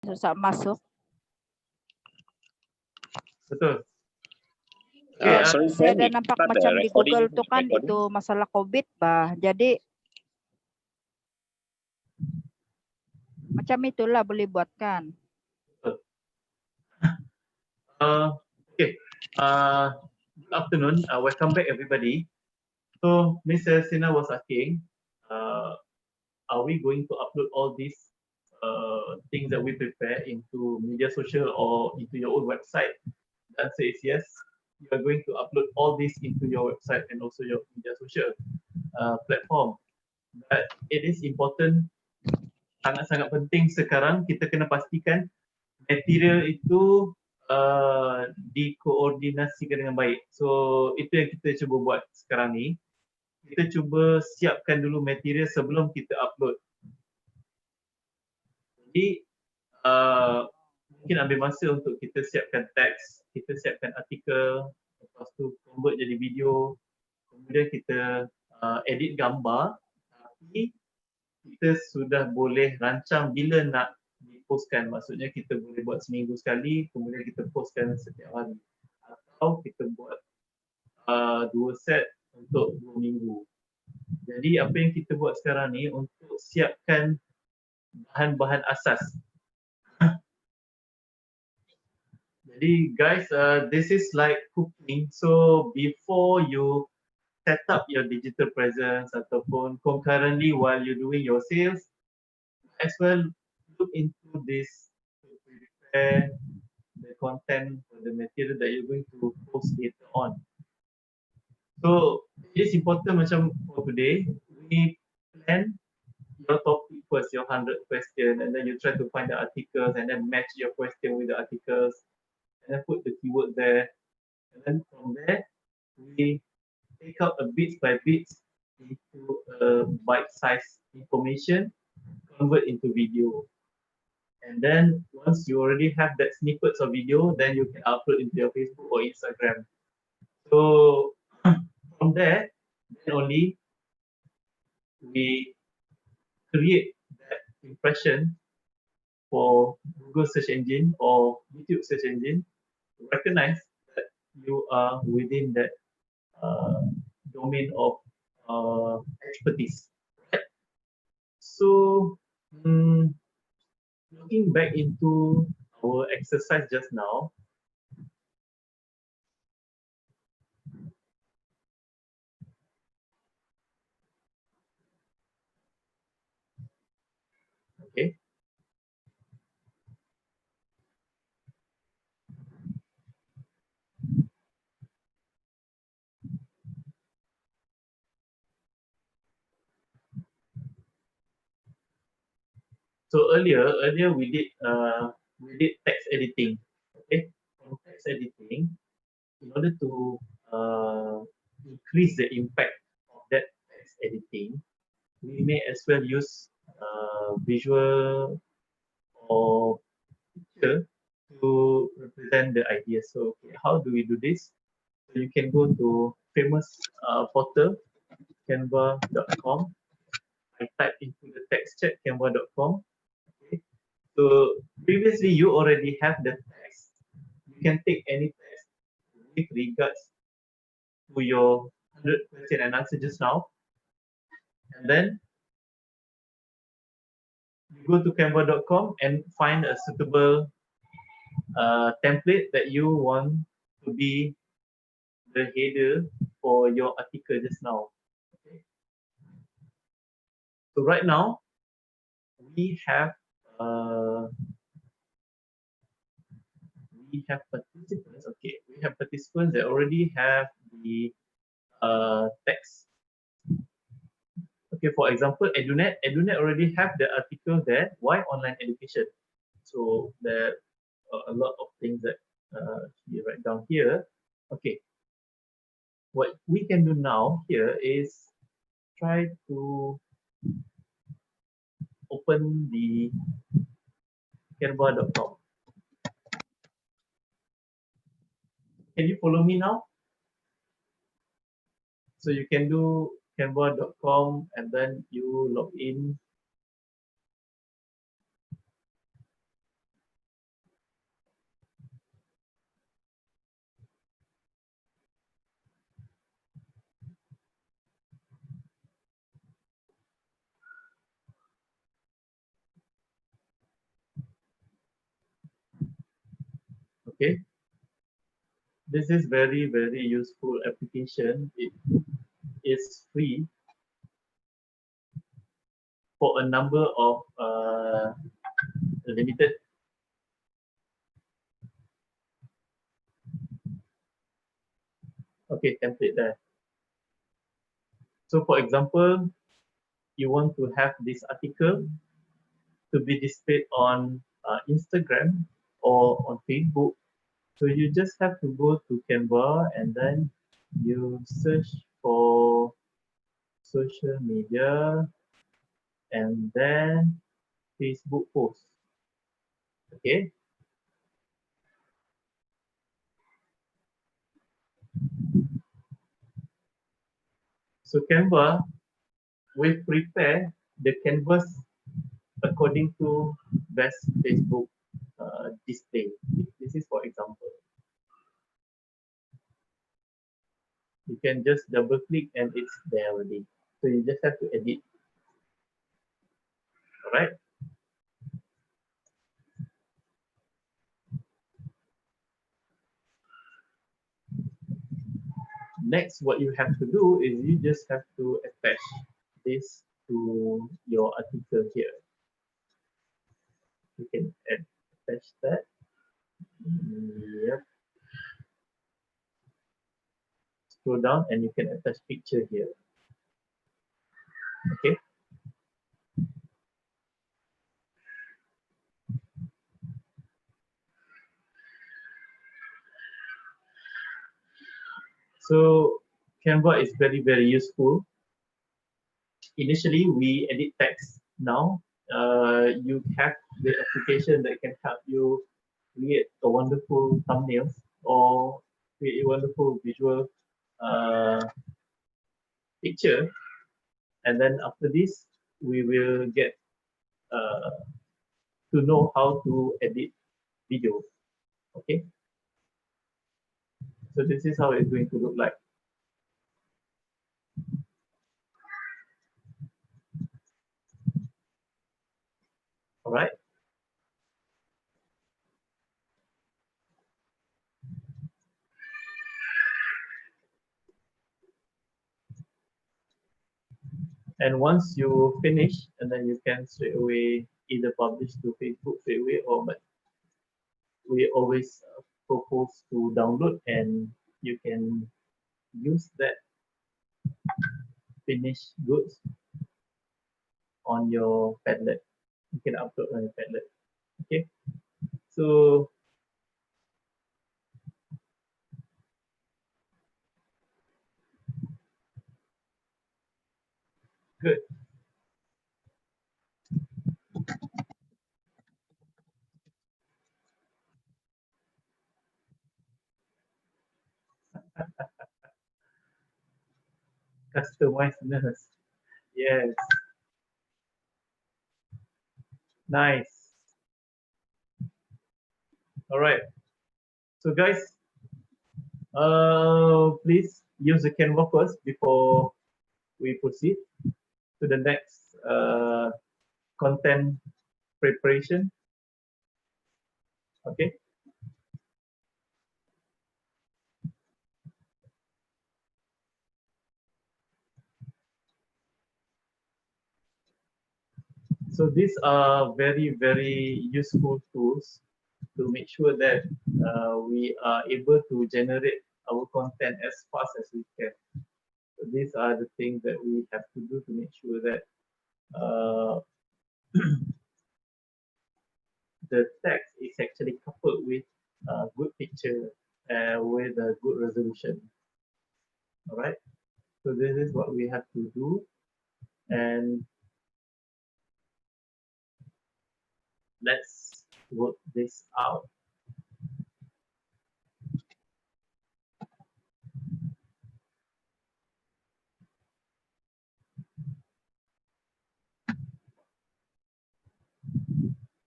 susah masuk. Betul. Okay, saya ada nampak macam di Google tuh kan itu masalah COVID, bah. Jadi macam itulah boleh buatkan. Okay. Good afternoon. Welcome back, everybody. So, Mr. Sina was asking, are we going to upload all these things that we prepare into media social or into your own website? The answer is yes. You are going to upload all this into your website and also your media social platform. But it is important, sangat-sangat penting sekarang kita kena pastikan material itu dikoordinasikan dengan baik. So itu yang kita cuba buat sekarang ni. Kita cuba siapkan dulu material sebelum kita upload. Jadi mungkin ambil masa untuk kita siapkan teks, kita siapkan artikel, lepas tu convert jadi video, kemudian kita edit gambar, tapi kita sudah boleh rancang bila nak dipostkan. Maksudnya kita boleh buat seminggu sekali, kemudian kita postkan setiap hari. Atau kita buat 2 set untuk 2 minggu. Jadi apa yang kita buat sekarang ni untuk siapkan bahan-bahan asas. Jadi guys, this is like cooking. So before you set up your digital presence ataupun concurrently while you're doing your sales, as well look into this to prepare the content or the material that you're going to post later on. So it is important macam for today, we plan your topic first, your 100 question, and then you try to find the articles and then match your question with the articles and then put the keyword there. And then from there, we take out a bits by bits into a bite-sized information, convert into video. And then once you already have that snippets of video, then you can upload into your Facebook or Instagram. So from there, then only we create that impression for Google search engine or YouTube search engine to recognize that you are within that domain of expertise. Right? So looking back into our exercise just now, okay. So earlier we did text editing. Okay, from text editing, in order to increase the impact of that text editing, we may as well use visual or picture to represent the idea. So okay, how do we do this? So you can go to famous portal canva.com. I type into the text chat canva.com. Okay. So previously you already have the text. You can take any text with regards to your 100 question and answer just now. And then you go to canva.com and find a suitable template that you want to be the header for your article just now. Okay. So right now we have participants. Okay, we have participants that already have the text. Okay, for example, Edunet already have the article there. Why online education? So there are a lot of things that you write down here. Okay, what we can do now here is try to open the canva.com. Can you follow me now? So you can do canva.com and then you log in. Okay, this is very useful application. It is free for a number of limited. Okay, template there. So for example, you want to have this article to be displayed on Instagram or on Facebook. So you just have to go to Canva and then you search for social media and then Facebook post. Okay. So Canva will prepare the canvas according to best Facebook display. This is for example. You can just double click and it's there already. So you just have to edit. All right. Next, what you have to do is you just have to attach this to your article here. You can attach that. Yep. Scroll down and you can attach picture here. Okay. So Canva is very useful. Initially, we edit text. Now, you have the application that can help you create a wonderful thumbnails or create a wonderful visual picture. And then after this, we will get uh, to know how to edit video. Okay. So this is how it's going to look like. All right. And once you finish, and then you can straight away either publish to Facebook straight away, or but we always propose to download, and you can use that finished goods on your Padlet. You can upload on your Padlet. Okay. So good. Customizeness. Yes. Nice. All right. So guys, please use the Canva first before we proceed to the next content preparation. Okay. So these are very useful tools to make sure that we are able to generate our content as fast as we can. So these are the things that we have to do to make sure that the text is actually coupled with a good picture with a good resolution. All right. So this is what we have to do, and let's work this out.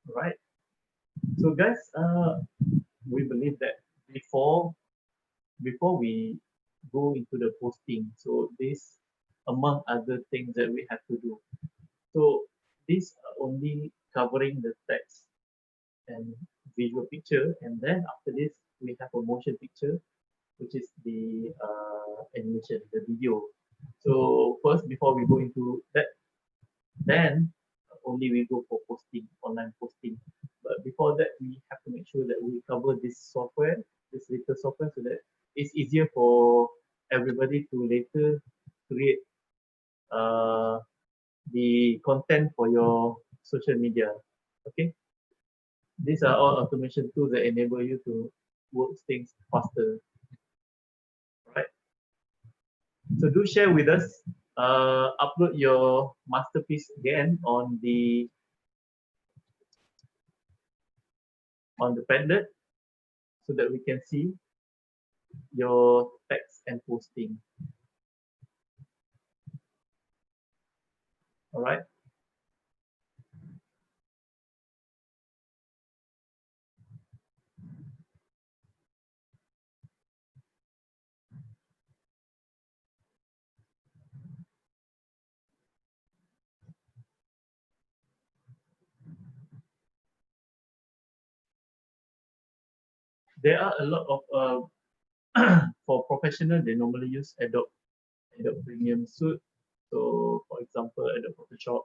All right. So guys, we believe that before we go into the posting, so this among other things that we have to do. So these are only covering the text, and visual picture, and then after this we have a motion picture, which is the animation, the video. So first, before we go into that, then only we go for posting, online posting. But before that, we have to make sure that we cover this software, this little software, so that it's easier for everybody to later create the content for your social media. Okay, these are all automation tools that enable you to work things faster. Right. So do share with us. Upload your masterpiece again on the Padlet so that we can see your text and posting. All right. There are a lot of for professional, they normally use Adobe Premium Suite. So, for example, Adobe Photoshop,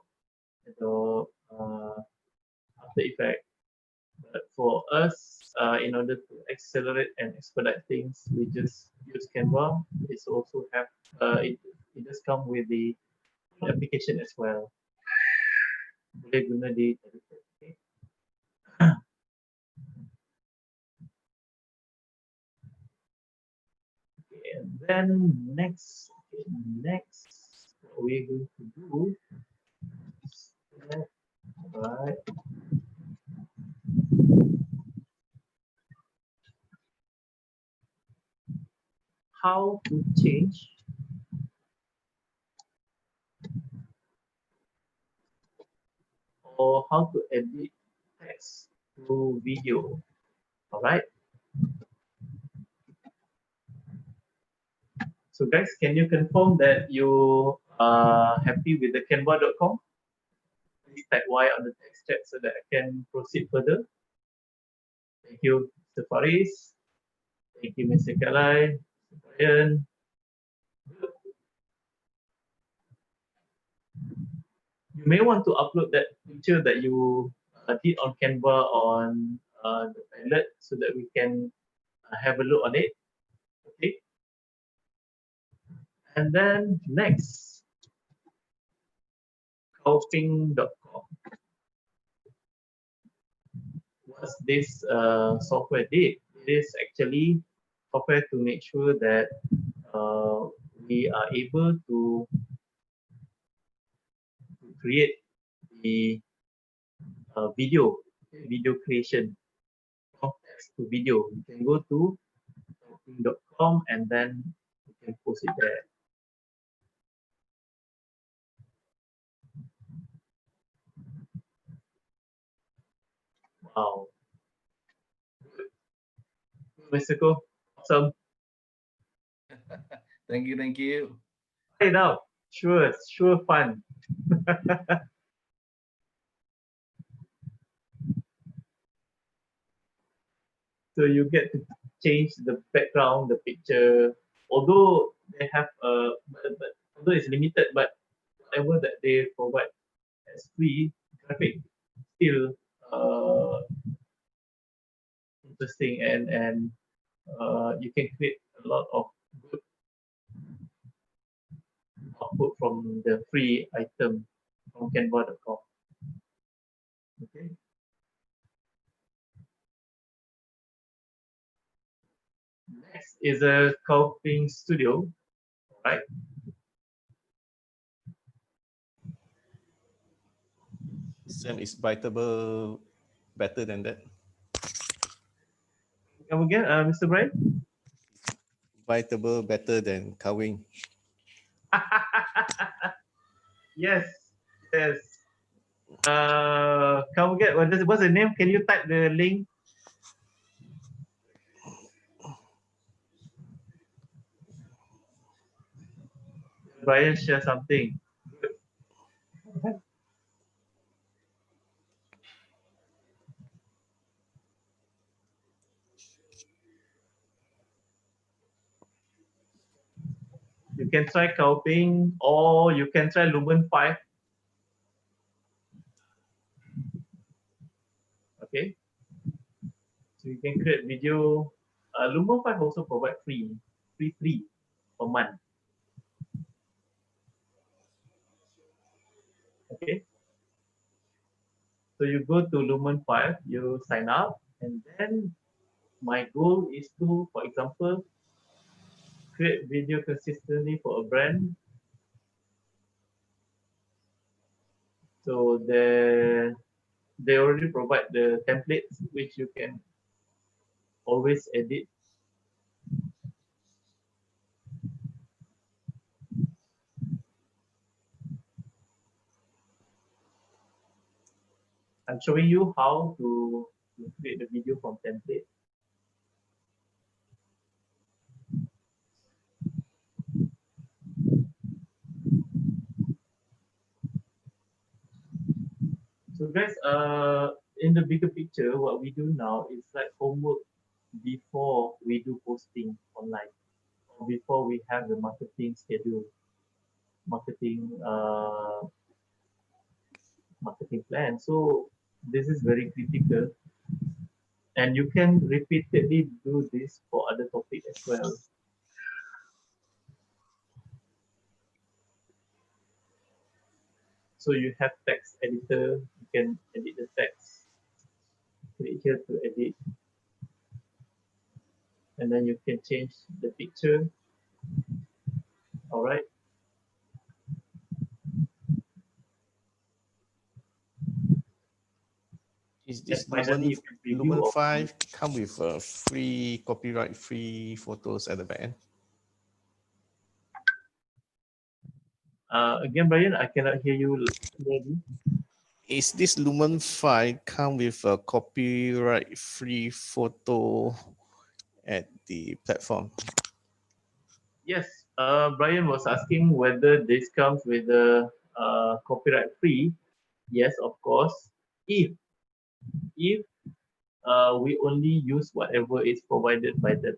Adobe After Effects. But for us, in order to accelerate and expedite things, we just use Canva. It's also have it does come with the application as well. Boleh guna di telefon. Okay. And then next, what we're going to do. Right. How to change or how to edit text to video. All right. So guys, can you confirm that you are happy with the canva.com? Please type Y on the text chat so that I can proceed further. Thank you, Mr. Faris. Thank you, Mr. Kalai, Mr. Brian. You may want to upload that picture that you did on Canva on the Padlet so that we can have a look on it. Okay. And then next, coping.com. What's this software did? It is actually software to make sure that we are able to create the video creation from text to video. You can go to coping.com and then you can post it there. Wow. Mr. Ko, awesome. Thank you, thank you. Try it out. Sure fun. So you get to change the background, the picture. Although they have but although it's limited, but whatever that they provide as free graphic still interesting, and you can create a lot of good output from the free item from canva.com. Okay. Next is a coping studio, right? Sam, is Biteable better than that? Come again, Mr. Brian? Biteable better than Kawing? Yes. Come again. What's the name? Can you type the link? Brian, share something. You can try Kaoping or you can try Lumen 5. Okay. So you can create video. Lumen 5 also provide free per month. Okay. So you go to Lumen 5, you sign up, and then my goal is to, for example, create video consistently for a brand. So they already provide the templates which you can always edit. I'm showing you how to create the video from template. So guys, in the bigger picture, what we do now is like homework before we do posting online, or before we have the marketing schedule, marketing marketing plan. So this is very critical, and you can repeatedly do this for other topic as well. So you have text editor, you can edit the text. Click here to edit, and then you can change the picture. All right. Is this Finally, you can preview Lumen or 5 come with free copyright free photos at the back end? Again, Brian, I cannot hear you clearly. Is this Lumen 5 come with a copyright free photo at the platform? Yes, Brian was asking whether this comes with the copyright free. Yes, of course. If we only use whatever is provided by them.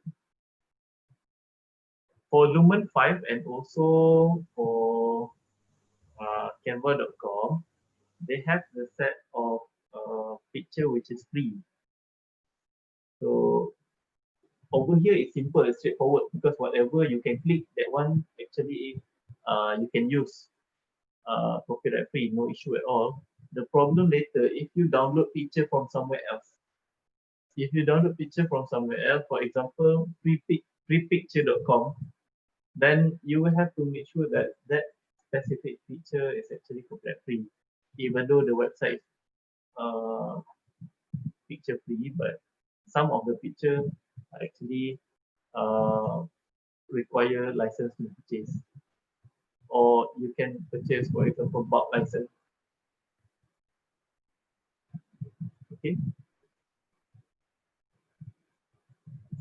For Lumen 5 and also for Canva.com, they have the set of picture which is free. So over here it's simple, it's straightforward, because whatever you can click, that one actually you can use copyright free, no issue at all. The problem later, if you download picture from somewhere else, for example, prepicture.com, then you will have to make sure that that specific picture is actually copyright free, even though the website is picture free, but some of the picture are actually require license to purchase, or you can purchase, for example, bulk license. Okay.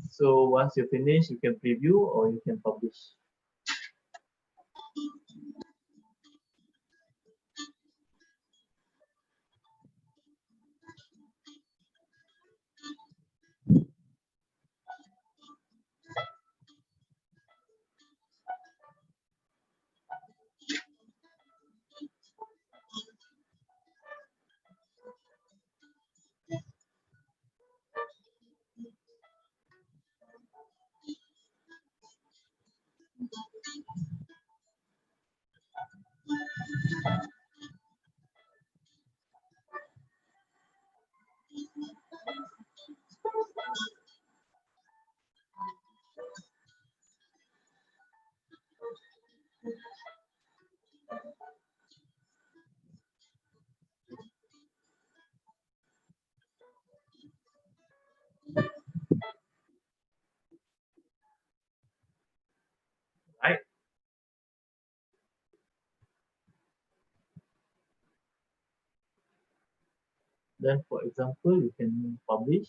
So once you finish, you can preview or you can publish. Right. Then, for example, you can publish,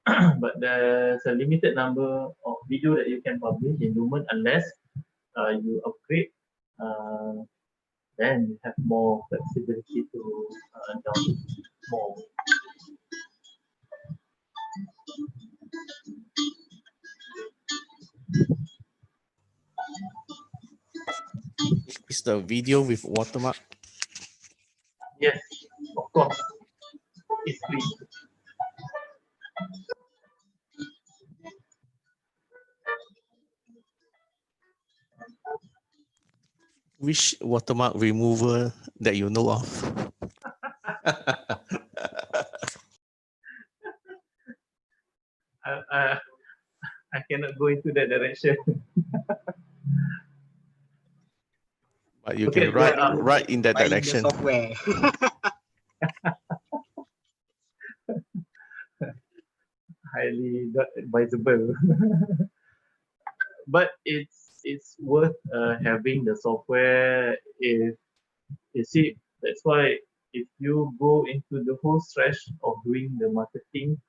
but there's a limited number of video that you can publish in Lumen unless you upgrade. Then you have more flexibility to download more. the video with watermark? Yes, of course. It's free. Which watermark remover that you know of? I cannot go into that direction. But you Okay, can write in that Buying the direction. software. highly not advisable. But it's worth having the software. If you see, that's why if you go into the whole stretch of doing the marketing,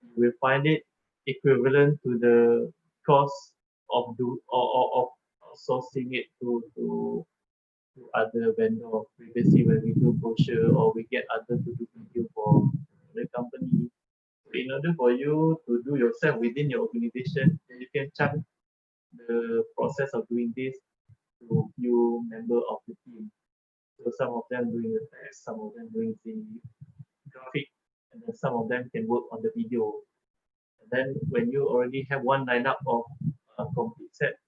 you will find it equivalent to the cost of of sourcing it to other vendor. Previously, when we do brochure or we get others to do video for the company, in order for you to do yourself within your organization, you can chunk the process of doing this to few member of the team. So some of them doing the text, some of them doing the graphic, and then some of them can work on the video. And then when you already have one lineup of complete set,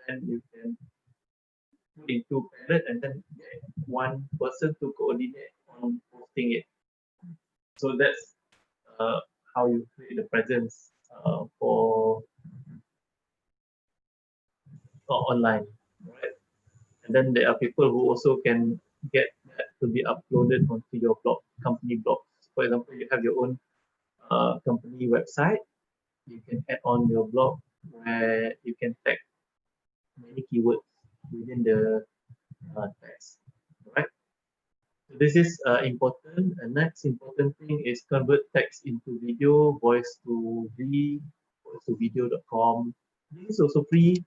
then you can put into palette and then get one person to coordinate on posting it. So that's how you create the presence for online, right? And then there are people who also can get that to be uploaded onto your blog, company blogs. For example, you have your own company website. You can add on your blog where you can tag many keywords within the text, right? So this is important. And next important thing is convert text into video, voice to video.com. This is also free,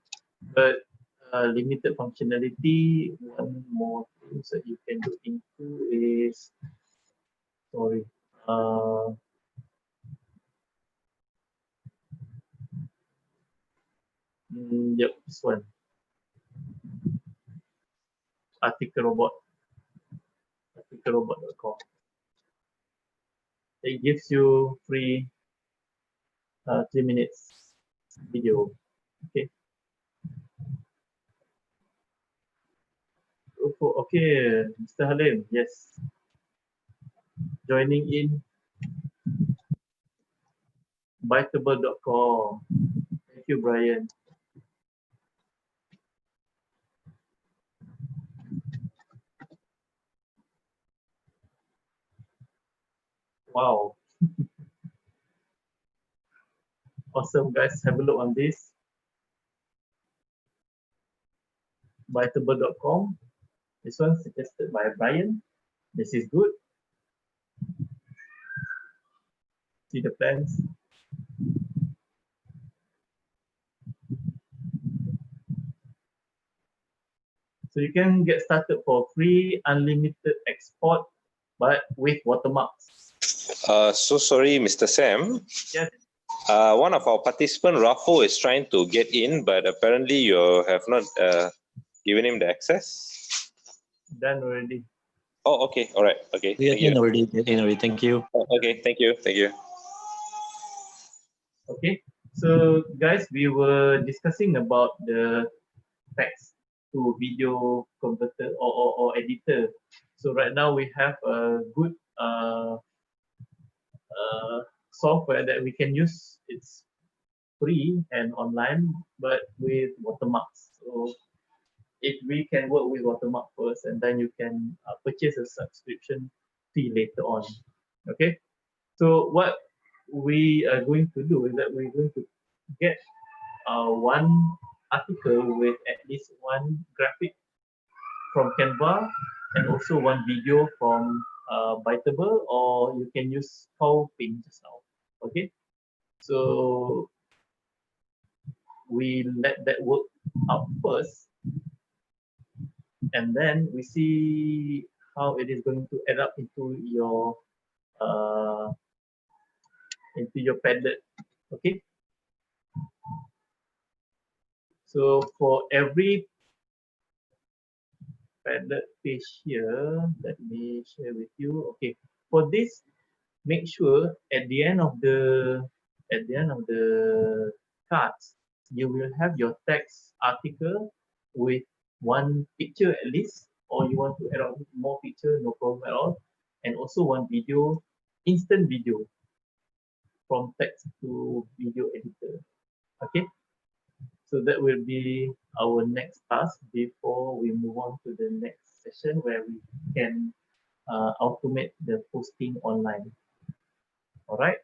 but limited functionality. One more thing that you can look into is, sorry, yep, this one, articlerobot.com. It gives you free 3 minutes video. Okay. Okay, Mr. Halim, yes. Joining in Biteable.com. Thank you, Brian. Wow. Awesome, guys. Have a look on this. Biteable.com. This one suggested by Brian. This is good. See the plans. So you can get started for free, unlimited export, but with watermarks. So sorry, Mr. Sam. Yes. One of our participant, Rafo, is trying to get in, but apparently you have not given him the access. Done already. Oh, okay. All right. Okay. Get in already. Thank you. Oh, okay. Thank you. Thank you. Okay. So guys, we were discussing about the text to video converter or editor. So right now we have a good software that we can use. It's free and online, but with watermarks. So if we can work with watermark first, and then you can purchase a subscription fee later on. Okay. So what we are going to do is that we're going to get one article with at least one graphic from Canva and also one video from Biteable, or you can use PowerPoint just now. Okay, so we let that work out first, and then we see how it is going to add up into your Padlet. Okay. So for every Padlet page here. Let me share with you. Okay, for this, make sure at the end of the cards, you will have your text article with one picture at least, or you want to add on more picture, no problem at all, and also one video, instant video from text to video editor. Okay, so that will be our next task before we move on to the next session where we can automate the posting online. All right.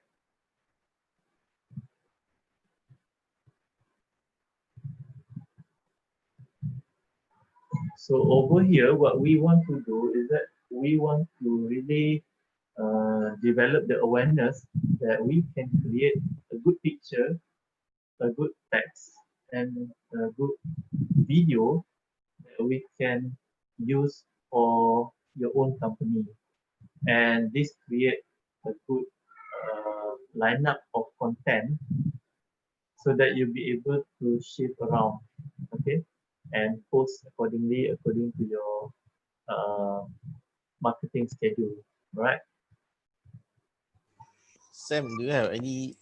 So over here, what we want to do is that we want to really develop the awareness that we can create a good picture, a good text, and a good video that we can use for your own company. And this create a good lineup of content so that you'll be able to shift around, okay, and post accordingly according to your marketing schedule, right? Sam, do you have any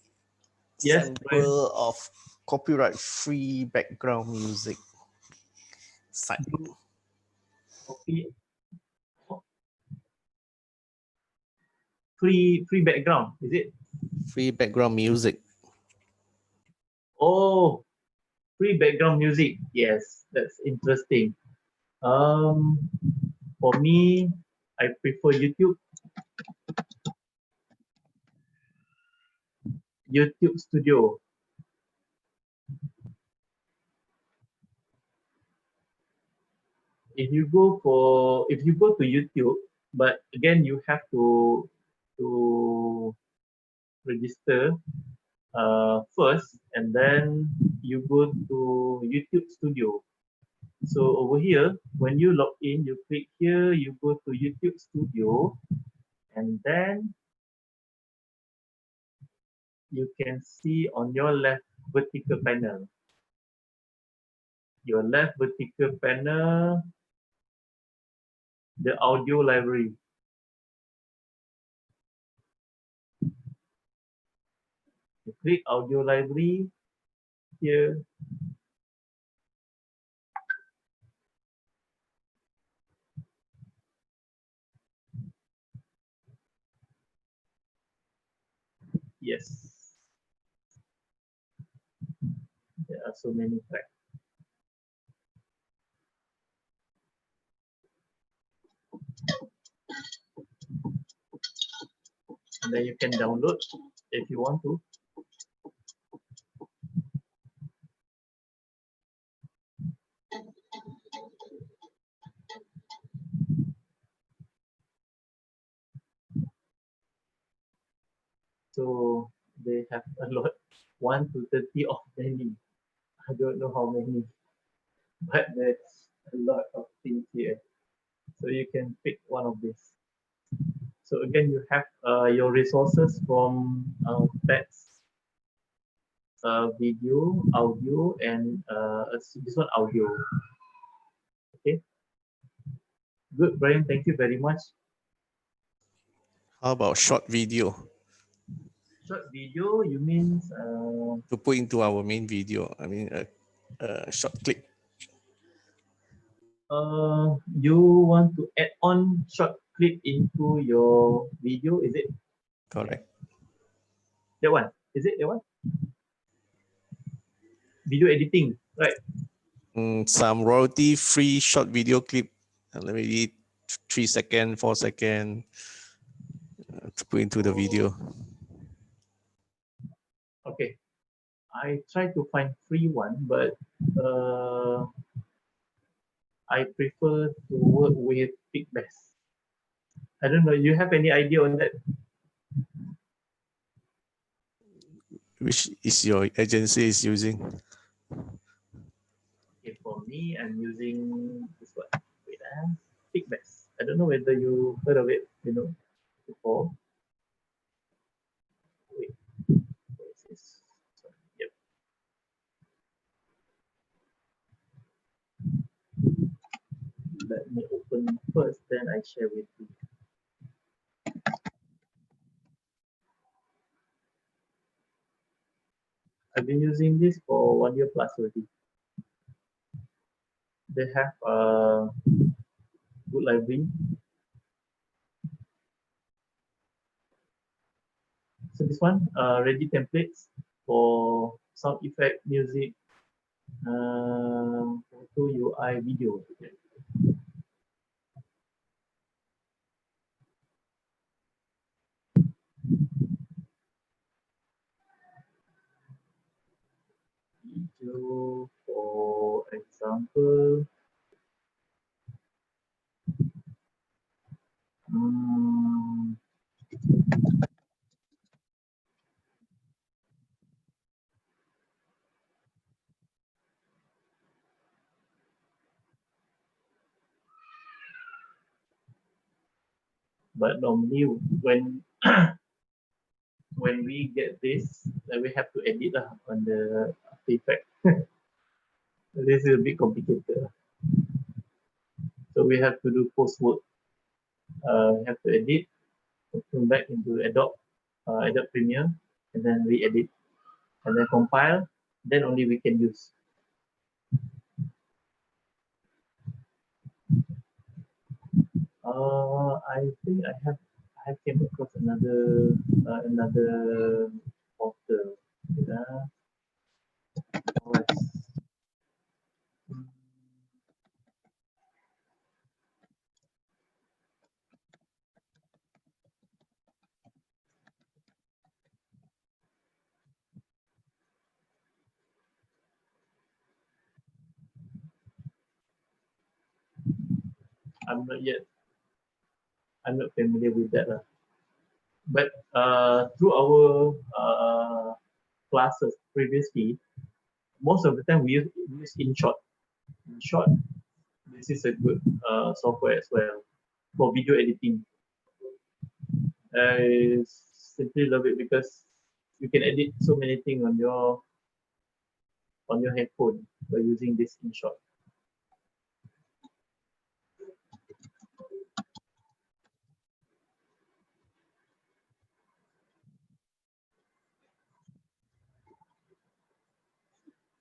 Yes, Brian. sample of copyright-free background music site? Copy free background, is it? Free background music. Oh, free background music. Yes, that's interesting. For me, I prefer YouTube. YouTube Studio. If you go to YouTube, but again you have to register first, and then you go to YouTube Studio. So over here, when you log in, you click here, you go to YouTube Studio, and then you can see on your left vertical panel. Your left vertical panel, the audio library. You click audio library here. Yes. There are so many tracks. And then you can download if you want to. So they have a lot, 1 to 30 of many. I don't know how many, but there's a lot of things here. So you can pick one of these. So again, you have your resources from text, video, audio, and this one audio. Okay. Good, Brian. Thank you very much. How about short video Short video, you mean to put into our main video? I mean, a short clip. you want to add on short clip into your video, is it? Correct. That one, is it that one? Video editing, right? Some royalty-free short video clip, maybe 3 second, 4 second, to put into the video. Okay, I try to find free one, but I prefer to work with Biznez. I don't know. You have any idea on that? Which is your agency is using? Okay, for me, I'm using this one. Wait, Biznez. I don't know whether you heard of it, before. Wait, what is this? Yep. Let me open first, then I share with you. I've been using this for 1 year plus already. They have a good library. So this one, ready templates for sound effect, music, photo, UI, video. Video, for example, but normally when when we get this, then we have to edit on the After Effects. This is a bit complicated. So we have to do post work. We have to edit, come back into Adobe Premiere, and then re-edit, and then compile. Then only we can use. I think I came across another portal. I'm not familiar with that. But through our classes previously, most of the time we use InShot. InShot, this is a good software as well for video editing. I simply love it because you can edit so many things on your headphone by using this InShot.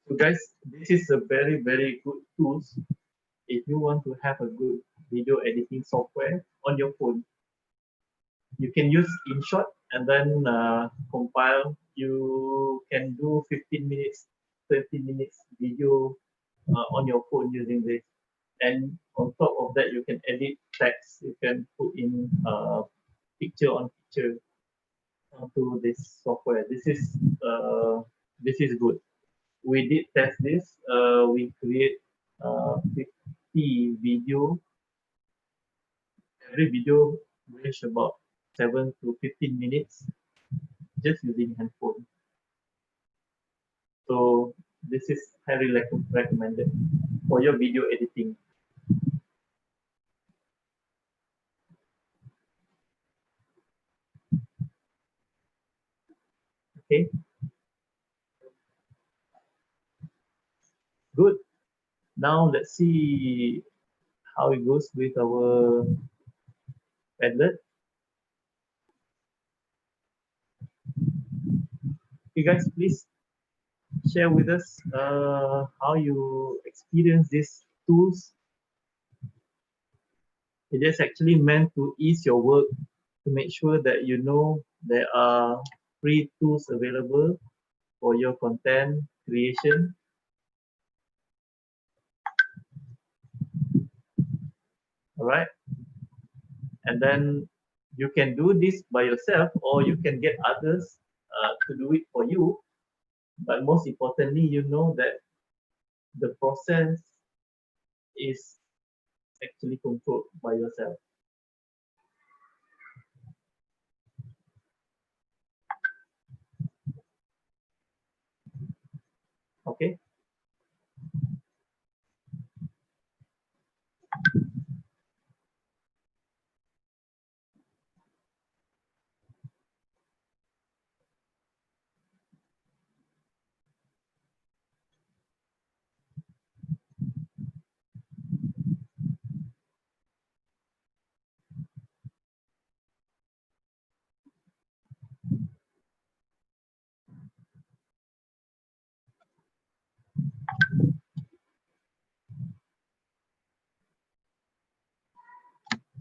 So guys, this is a very, very good tool if you want to have a good video editing software on your phone. You can use InShot and then compile. You can do 15 minutes, 20 minutes video on your phone using this. And on top of that, you can edit text. You can put in picture on picture onto this software. This is good. We did test this. We create 50 video. Every video range about 7 to 15 minutes just using handphone. So this is highly recommended for your video editing. Okay. Good. Now let's see how it goes with our Padlet. Okay, guys, please share with us how you experience these tools. It is actually meant to ease your work, to make sure that you know there are free tools available for your content creation. All right. And then you can do this by yourself, or you can get others to do it for you. But most importantly, you know that the process is actually controlled by yourself. Okay.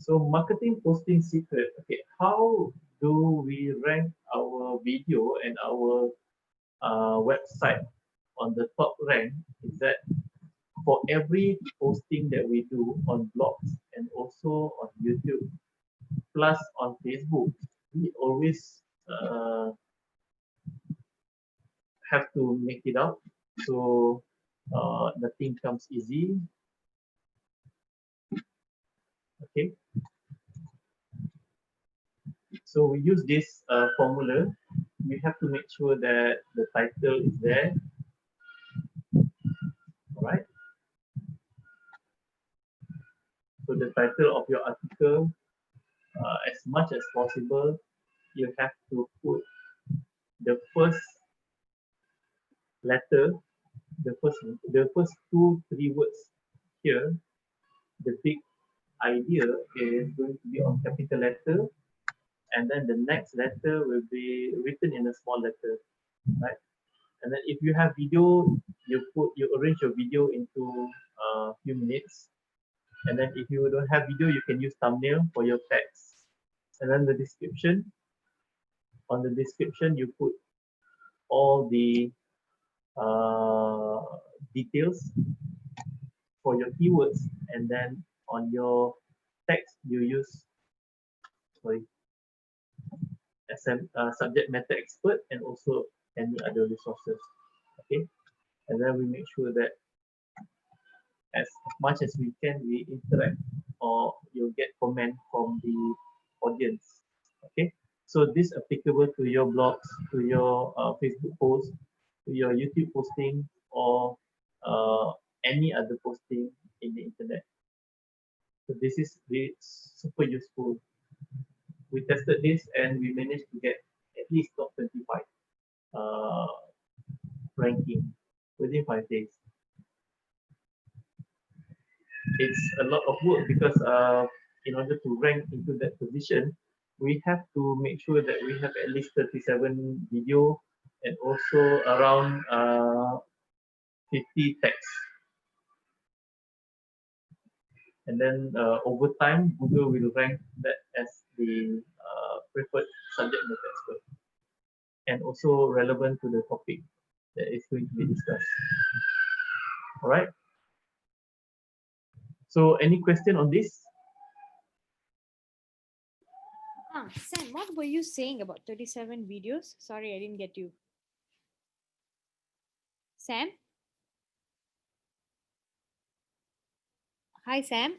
So marketing posting secret. Okay, how do we rank our video and our website on the top rank? Is that for every posting that we do on blogs and also on YouTube, plus on Facebook, we always have to make it up. So nothing comes easy. Okay. So we use this formula. We have to make sure that the title is there. All right. So the title of your article, as much as possible, you have to put the first letter, the first 2-3 words here. The big idea is going to be on capital letter, and then the next letter will be written in a small letter, right? And then if you have video, you arrange your video into a few minutes. And then if you don't have video, you can use thumbnail for your text. And then the description. On the description, you put all the details for your keywords. And then on your text, you use subject matter expert and also any other resources. Okay, and then we make sure that as much as we can, we interact or you'll get comment from the audience. Okay, so this applicable to your blogs, to your Facebook post, to your YouTube posting, or any other posting in the internet. So this is super useful. We tested this and we managed to get at least top 25 ranking within 5 days. It's a lot of work because in order to rank into that position, we have to make sure that we have at least 37 video and also around 50 text. And then over time, Google will rank that as the preferred subject matter expert and also relevant to the topic that is going to be discussed. All right. So any question on this? Sam, what were you saying about 37 videos? Sorry, I didn't get you. Sam? Hi, Sam.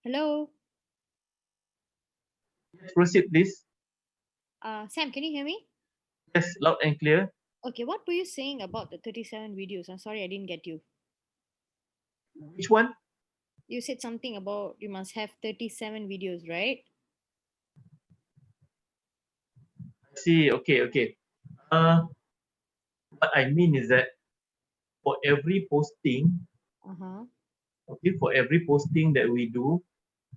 Hello. Proceed, please. Sam, can you hear me? Yes, loud and clear. Okay, what were you saying about the 37 videos? I'm sorry, I didn't get you. Which one? You said something about you must have 37 videos, right? See, okay. What I mean is that for every posting, okay, for every posting that we do,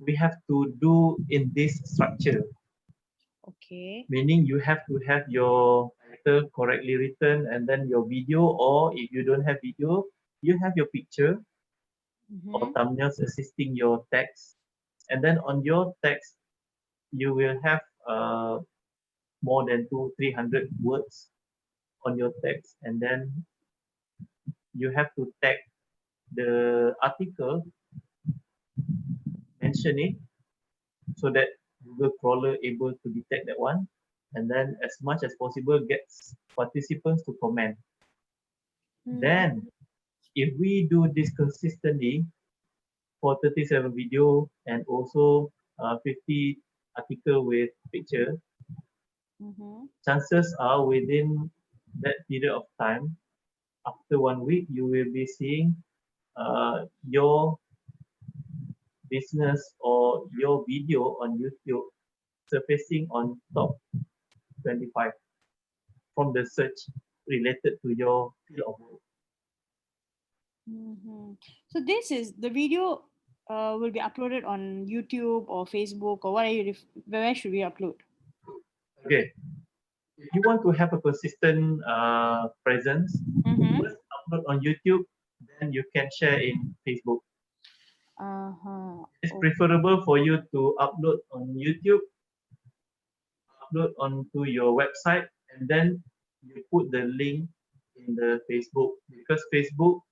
we have to do in this structure. Okay. Meaning you have to have your title correctly written and then your video, or if you don't have video, you have your picture or thumbnails assisting your text. And then on your text, you will have more than 200-300 words on your text, and then you have to tag the article, mention it, so that Google crawler able to detect that one, and then as much as possible gets participants to comment. Then if we do this consistently for 37 video and also 50 article with picture, chances are within that period of time, after 1 week, you will be seeing your business or your video on YouTube surfacing on top 25 from the search related to your field of work. So this is the video will be uploaded on YouTube or Facebook, or what are you? Where should we upload? Okay, if you want to have a consistent presence, Mm-hmm. first upload on YouTube, then you can share in Facebook. Uh-huh. It's preferable for you to upload on YouTube, upload onto your website, and then you put the link in the Facebook, because Facebook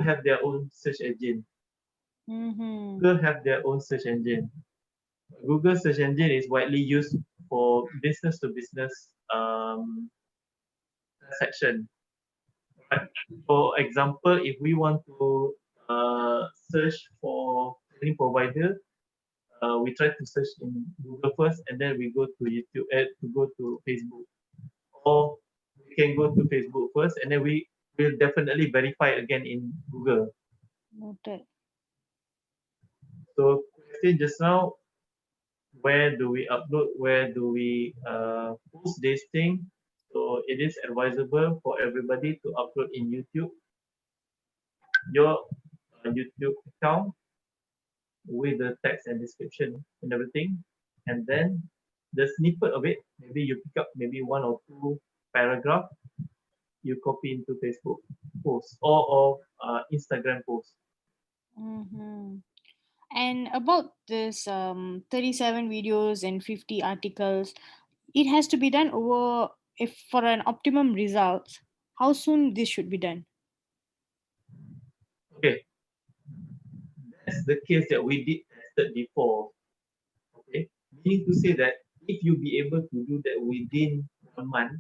have their own search engine. Mm-hmm. Google have their own search engine. Google search engine is widely used for business to business transaction. Right? For example, if we want to search for training provider, we try to search in Google first, and then we go to YouTube, to go to Facebook, or we can go to Facebook first, and then we will definitely verify again in Google. Noted. So, question just now, where do we upload? Where do we post this thing? So it is advisable for everybody to upload in YouTube, your YouTube account, with the text and description and everything, and then the snippet of it, maybe you pick up maybe 1 or 2 paragraph, you copy into Facebook post or Instagram post. Mm-hmm. And about this 37 videos and 50 articles, it has to be done over, if for an optimum results, how soon this should be done? Okay, that's the case that we did tested before. Okay, meaning to say that if you be able to do that within 1 month,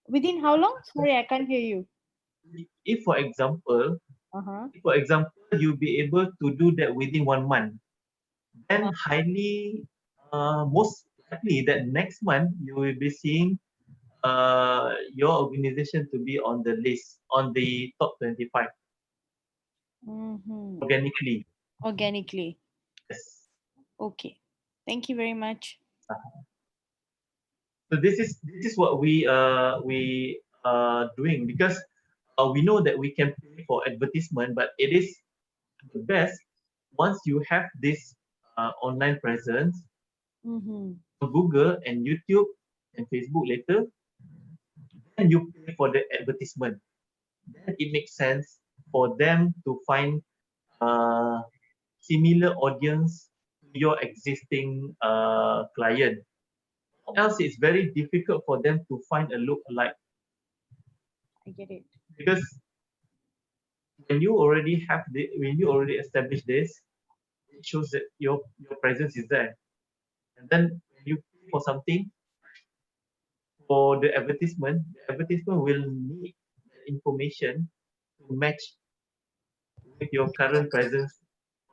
Within how long? Sorry, I can't hear you. if for example, Uh-huh. you'll be able to do that within 1 month, then highly, most likely that next month you will be seeing your organization to be on the list, on the top 25 Mm-hmm. organically. Organically. Yes. Okay. Thank you very much. So this is what we doing, because we know that we can pay for advertisement, but it is the best once you have this online presence Mm-hmm. on Google and YouTube and Facebook later, then you pay for the advertisement. Then it makes sense for them to find similar audience to your existing client. Else, it's very difficult for them to find a look-alike, I get it. because when you already establish this, it shows that your presence is there. And then when you pay for something, for the advertisement will need information to match with your current presence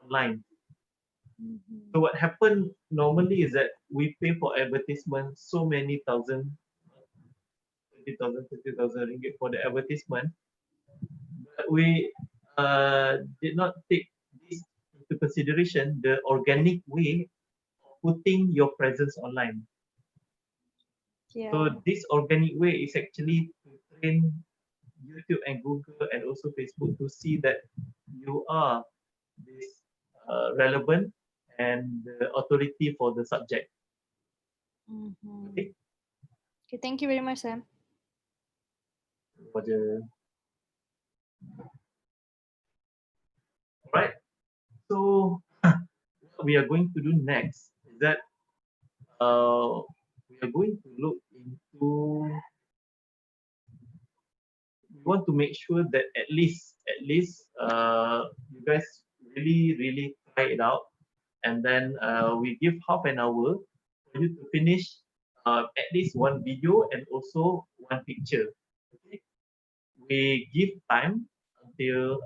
online. Mm-hmm. So what happened normally is that we pay for advertisement so many thousand, 20,000, 50,000 ringgit for the advertisement, but we did not take this into consideration, the organic way of putting your presence online. Yeah. So this organic way is actually to train YouTube and Google and also Facebook to see that you are this relevant and the authority for the subject. Mm-hmm. Okay. Okay. Thank you very much, Sam. Roger. All right. So what we are going to do next is that we are going to look into. We want to make sure that at least you guys really try it out, and then we give half an hour for you to finish at least one video and also one picture. Okay? We give time until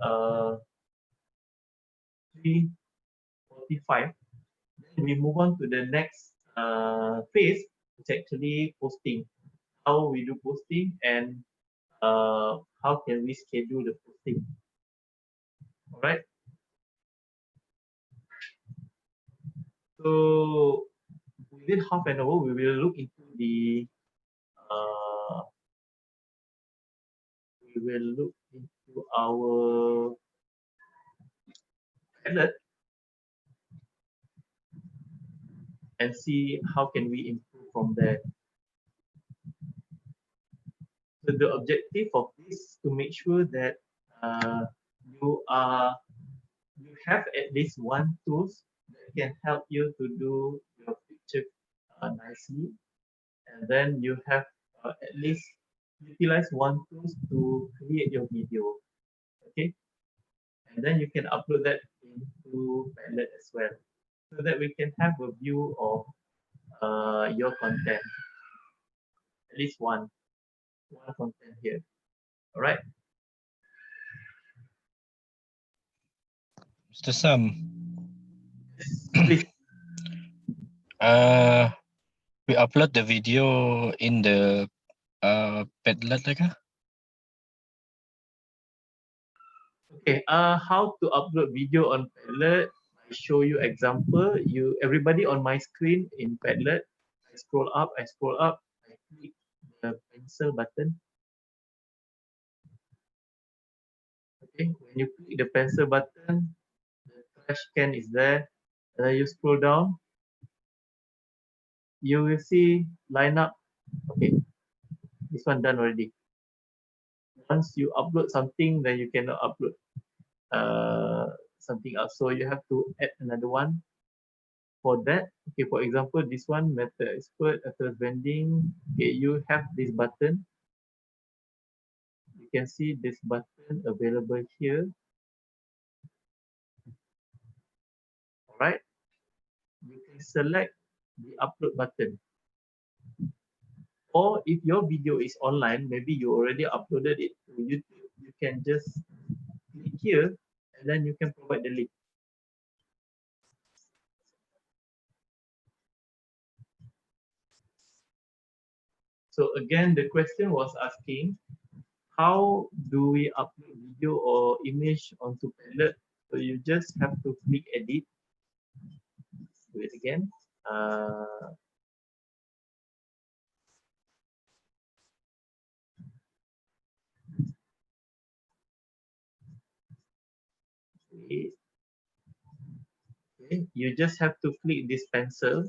3:45. Then we move on to the next phase, which is actually posting. How we do posting, and how can we schedule the posting. All right. So within half an hour, we will look into the our palette and see how can we improve from there. So the objective of this is to make sure that you have at least one tool that can help you to do your picture nicely, and then you have at least utilize one tool to create your video. Okay, and then you can upload that into Padlet as well, so that we can have a view of your content. At least one content here. All right. Mr. Sam, Please. we upload the video in the Padlet, kah? Okay. How to upload video on Padlet? I show you example. Everybody on my screen in Padlet. I scroll up. I click the pencil button. Okay. When you click the pencil button, the trash can is there. And then you scroll down. You will see line up. Okay. This one done already. Once you upload something, then you cannot upload something else. So you have to add another one for that. Okay, for example, this one, method expert, after vending. Okay, you have this button. You can see this button available here. All right. You can select the upload button. Or if your video is online, maybe you already uploaded it to YouTube, you can just click here and then you can provide the link. So again, the question was asking, how do we upload video or image onto Padlet? So you just have to click edit. Do it again. Okay. You just have to click this pencil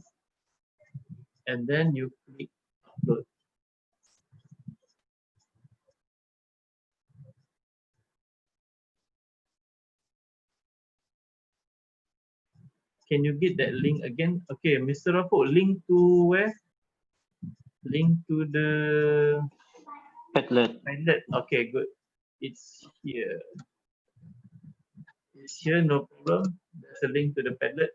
and then you click upload. Can you get that link again? Okay, Mr. Rapo, link to where? Link to the Padlet. Padlet. Okay, good. It's here. It's here, no problem. There's a link to the Padlet.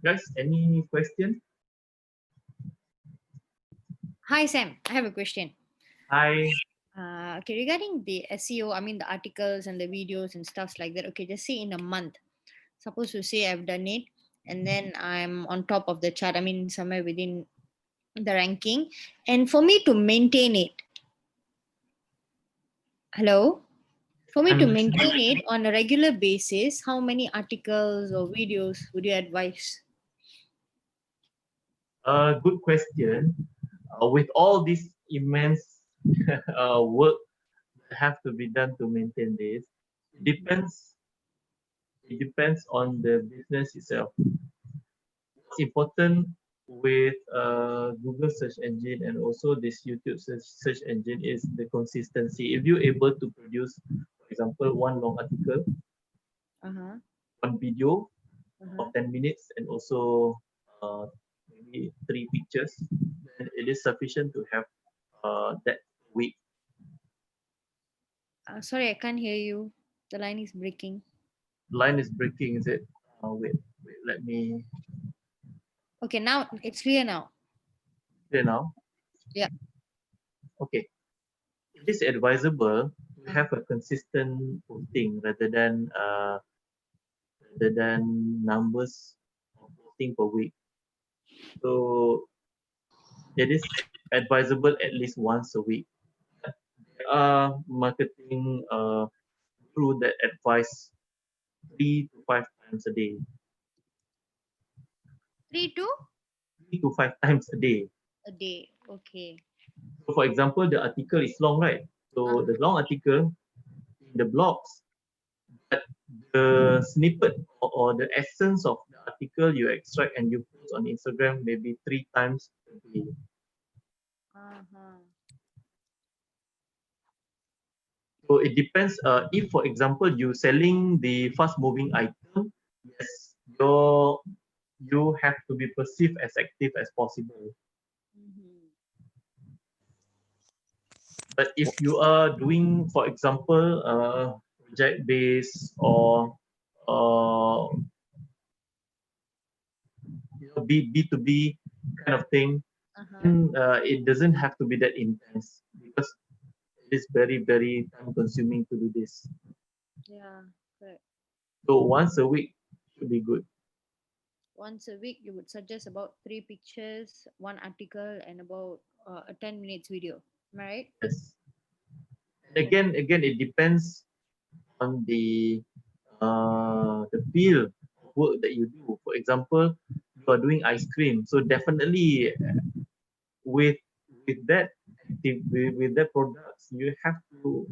Guys, any question? Hi, Sam. I have a question. Hi. Okay, regarding the SEO, I mean the articles and the videos and stuff like that. Okay, just say in a month. Suppose you say I've done it, and then I'm on top of the chart. I mean somewhere within the ranking, and for me to maintain it. Hello. For me to maintain it on a regular basis, how many articles or videos would you advise? Good question. With all this immense work that have to be done to maintain this, it depends it depends on the business itself. What's important with Google search engine and also this YouTube search engine is the consistency. If you're able to produce, for example, one long article, one video of 10 minutes, and also maybe 3 pictures, then it is sufficient to have that week. Sorry, I can't hear you. The line is breaking. Line is breaking, is it? Wait, let me Okay, now it's clear now. clear now. Yeah. Okay. It is advisable to have a consistent posting rather than numbers of posting per week. So it is advisable at least once a week. There are marketing guru that advise 3 to 5 times a day. 3 to 3 to 5 times a day. a day. Okay. So for example, the article is long, right? So the long article in the blogs, but the snippet or the essence of the article you extract and you post on Instagram maybe 3 times a day. So it depends. If, for example, you selling the fast-moving item, yes, you have to be perceived as active as possible. But if you are doing, for example, project-based or B2B kind of thing, then it doesn't have to be that intense because it is very, very time-consuming to do this. Yeah, correct. So once a week should be good. Once a week, you would suggest about 3 pictures, 1 article, and about a 10 minutes video. Am I right? Yes. And again, it depends on the field of work that you do. For example, you are doing ice cream, so definitely with that with that products, you have to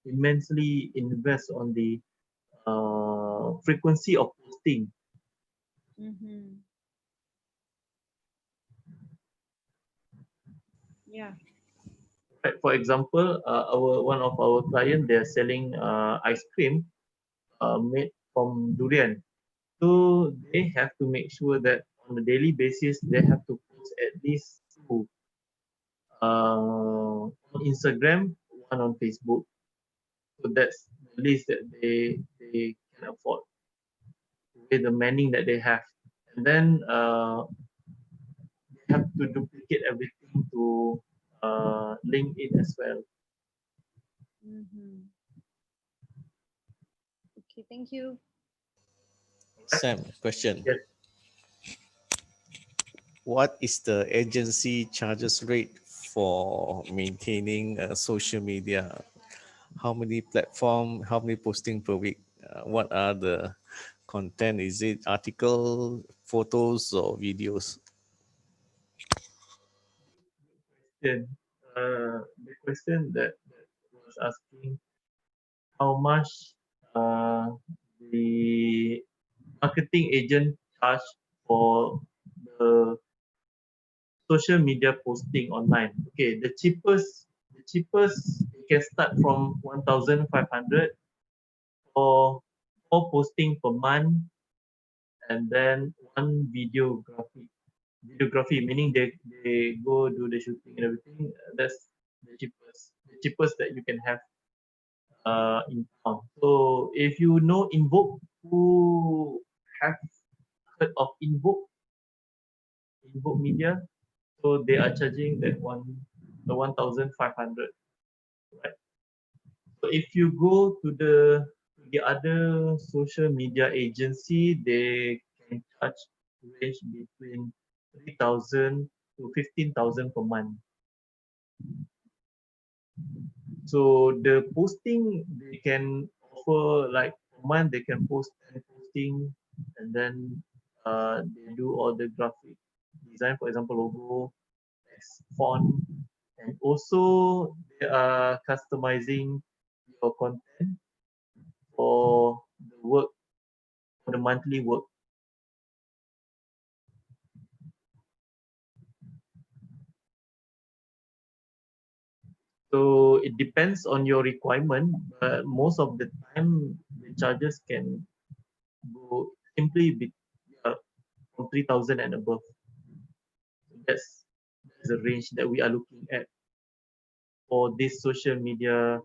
immensely invest on the frequency of posting. Yeah. Right? For example, one of our clients, they're selling ice cream made from durian. So they have to make sure that on a daily basis they have to post at least 2 on Instagram, 1 on Facebook. So that's the least that they can afford with the manning that they have. And then they have to duplicate everything to link it as well. Okay, thank you. Sam, question. Yes. What is the agency charges rate for maintaining social media? How many platform? How many posting per week? What are the content? Is it article, photos, or videos? Then the question that was asking how much the marketing agent charge for the social media posting online. Okay, the cheapest you can start from 1,500 for posting per month, and then one videography meaning they go do the shooting and everything. That's the cheapest that you can have in town. So if you know Invoke, who have heard of Invoke Media, so they are charging the 1,500, right? So if you go to the other social media agency, they can charge range between 3,000 to 15,000 per month. So the posting they can offer, like per month they can post 10 posting, and then they do all the graphic design, for example logo, text, font, and also they are customizing your content for the work for the monthly work. So it depends on your requirement, but most of the time the charges can go simply from 3,000 and above. That's the range that we are looking at for this social media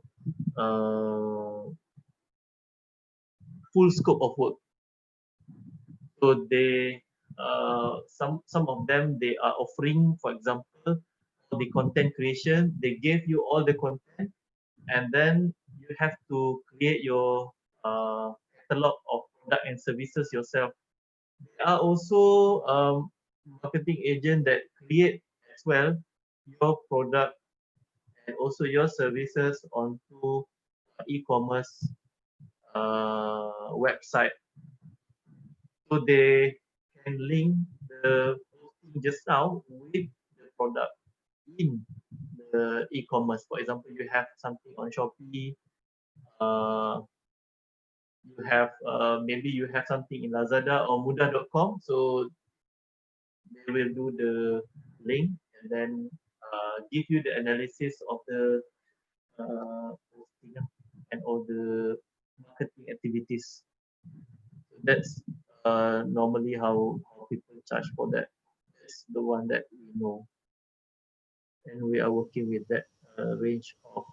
full scope of work. So they some of them they are offering, for example, the content creation. They give you all the content, and then you have to create your catalog of product and services yourself. There are also marketing agent that create as well your product and also your services onto e-commerce website. So they can link the posting just now with the product in the e-commerce. For example, you have something on Shopee, you have maybe you have something in Lazada or Mudah.com. So they will do the link and then give you the analysis of the posting and all the marketing activities. That's normally how people charge for that. That's the one that we know, and we are working with that range of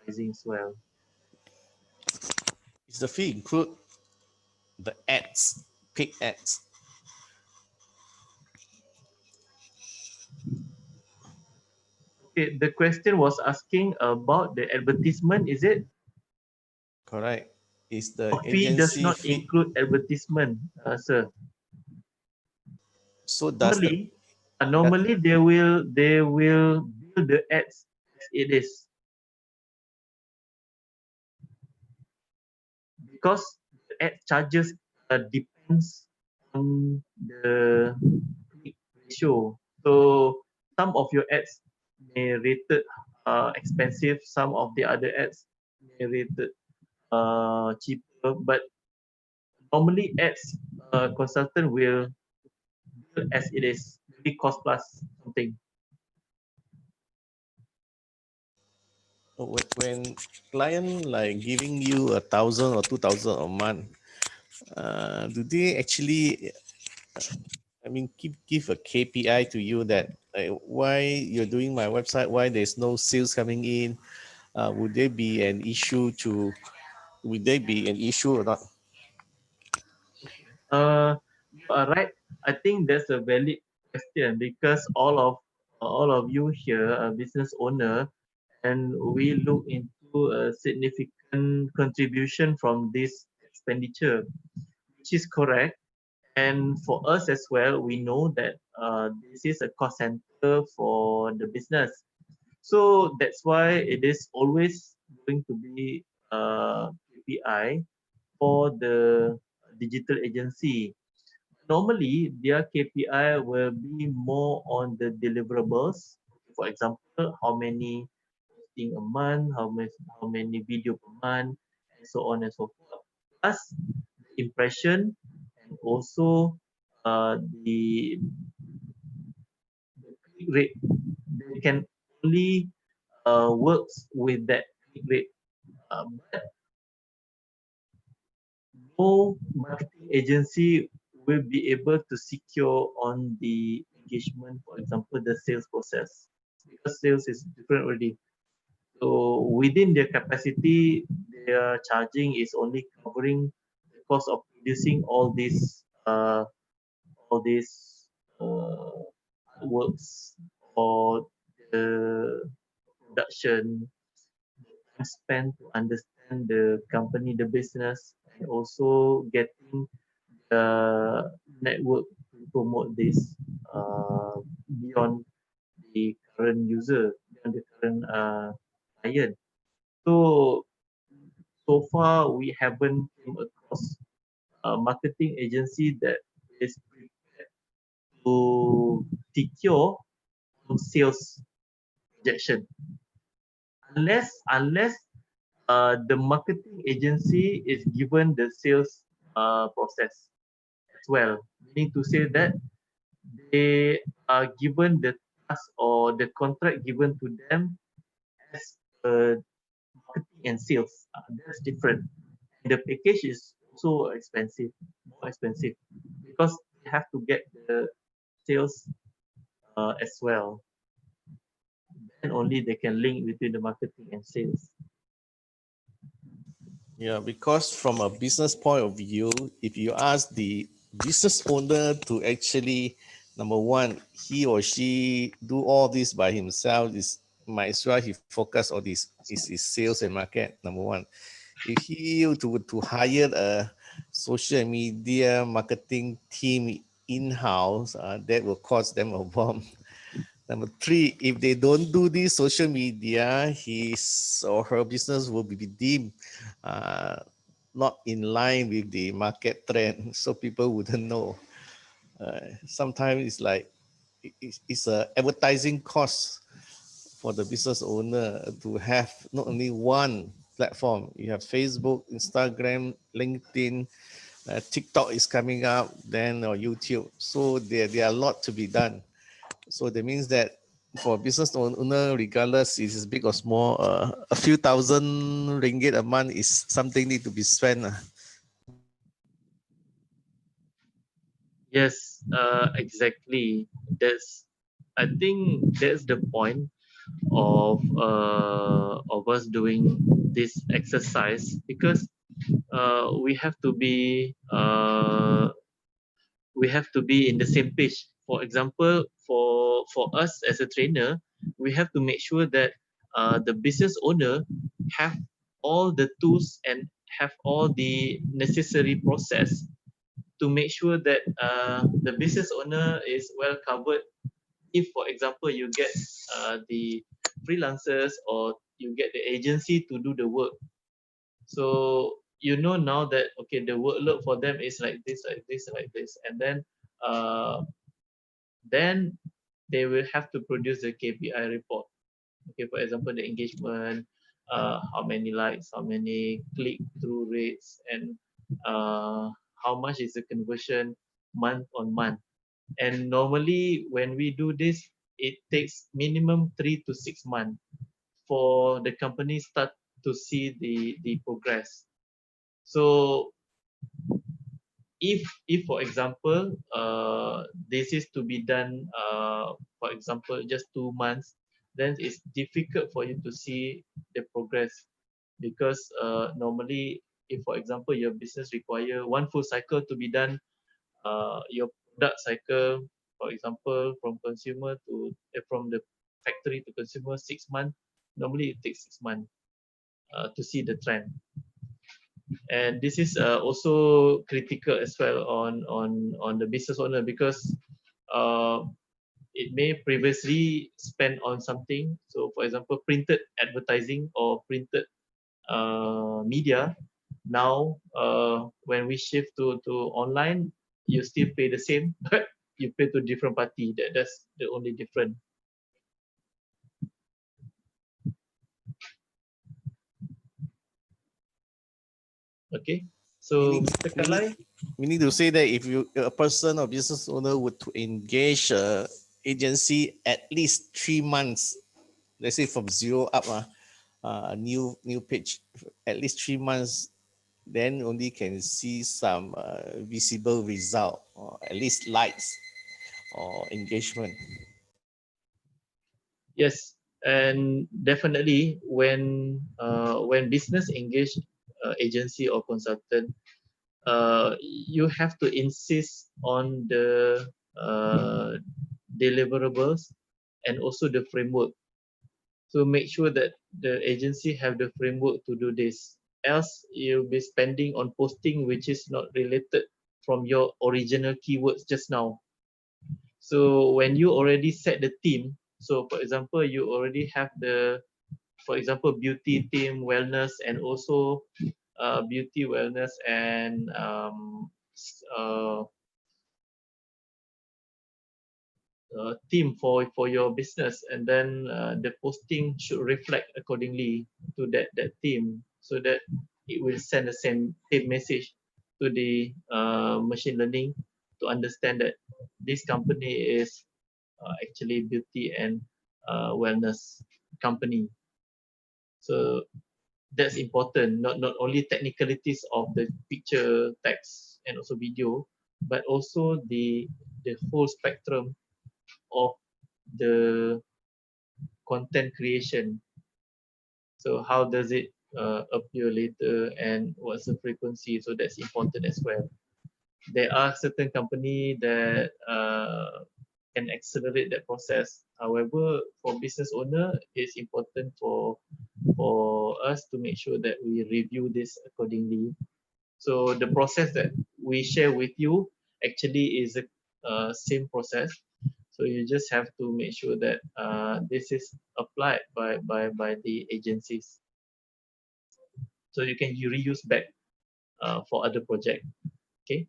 pricing as well. Is the fee include the ads, paid ads? Okay, the question was asking about the advertisement. Is it? Correct. Is the A fee does agency not fee? include advertisement, sir. So does the Normally they will build the ads as it is, because the ad charges depends on the click ratio. So some of your ads may rated expensive, some of the other ads may rated cheaper, but normally ads consultant will build as it is, maybe cost plus something. when client like giving you 1,000 or 2,000 a month, do they actually, I mean, give a KPI to you that why you're doing my website, why there's no sales coming in? Would there be an issue or not? You are right. I think that's a valid question, because all of you here are business owner, and we look into a significant contribution from this expenditure, which is correct. And for us as well, we know that this is a cost center for the business. So that's why it is always going to be KPI for the digital agency. Normally, their KPI will be more on the deliverables. For example, how many posting a month, how many video per month, and so on and so forth. Plus impression, and also the click rate. They can only works with that click rate. But no marketing agency will be able to secure on the engagement, for example, the sales process, because sales is different already. So within their capacity, their charging is only covering the cost of producing all these works, or the production, time spent to understand the company, the business, and also getting the network to promote this beyond the current user, beyond the current client. So so far we haven't came across a marketing agency that is prepared to secure on sales projection, unless the marketing agency is given the sales process as well. Meaning to say that they are given the task or the contract given to them as marketing and sales. That's different. The package is also expensive, more expensive, because they have to get the sales as well. Then only they can link between the marketing and sales. Yeah, because from a business point of view, if you ask the business owner to actually, number one, he or she do all this by himself, is might as well he focus on his sales and market, number one. If he to hire a social media marketing team in-house, that will cost them a bomb. Number three, if they don't do this social media, his or her business will be deemed not in line with the market trend, so people wouldn't know. Sometimes it's like it's a advertising cost for the business owner to have not only one platform. You have Facebook, Instagram, LinkedIn, TikTok is coming up, then or YouTube. So there are a lot to be done. So that means that for business owner, regardless it is big or small, a few thousand ringgit a month is something need to be spent. Yes, exactly. I think that's the point of us doing this exercise, because we have to be in the same page. For example, for us as a trainer, we have to make sure that the business owner have all the tools and have all the necessary process to make sure that the business owner is well covered. If, for example, you get the freelancers or you get the agency to do the work, so you know now that okay, the workload for them is like this, like this, like this, and then they will have to produce the KPI report. Okay, for example, the engagement, how many likes, how many click-through rates, and how much is the conversion month on month. And normally, when we do this, it takes minimum 3 to 6 months for the company start to see the progress. So if for example this is to be done for example just 2 months, then it's difficult for you to see the progress, because normally if for example your business require one full cycle to be done, your product cycle, for example from consumer to from the factory to consumer, 6 months, normally it takes 6 months to see the trend. And this is also critical as well on the business owner, because uh, it may previously spend on something. So for example, printed advertising or printed media. Now when we shift to online, you still pay the same, but you pay to different party. That's the only difference. Okay, so Mr. Kalai. We need to say that if you a person or business owner would to engage agency at least 3 months, let's say from zero up, a new page, at least 3 months, then only can see some visible result or at least likes or engagement. Yes, and definitely when business engage agency or consultant, you have to insist on the deliverables and also the framework. So make sure that the agency have the framework to do this. Else you'll be spending on posting which is not related from your original keywords just now. So when you already set the theme, so for example, you already have the, for example, beauty theme, wellness, and also beauty, wellness, and theme for your business, and then the posting should reflect accordingly to that theme, so that it will send the same message to the machine learning to understand that this company is actually beauty and wellness company. So that's important, not only technicalities of the picture, text, and also video, but also the whole spectrum of the content creation. So how does it appear later, and what's the frequency? So that's important as well. There are certain company that can accelerate that process. However, for business owner, it's important for us to make sure that we review this accordingly. So the process that we share with you actually is a same process. So you just have to make sure that this is applied by the agencies. So you can reuse back for other project. Okay.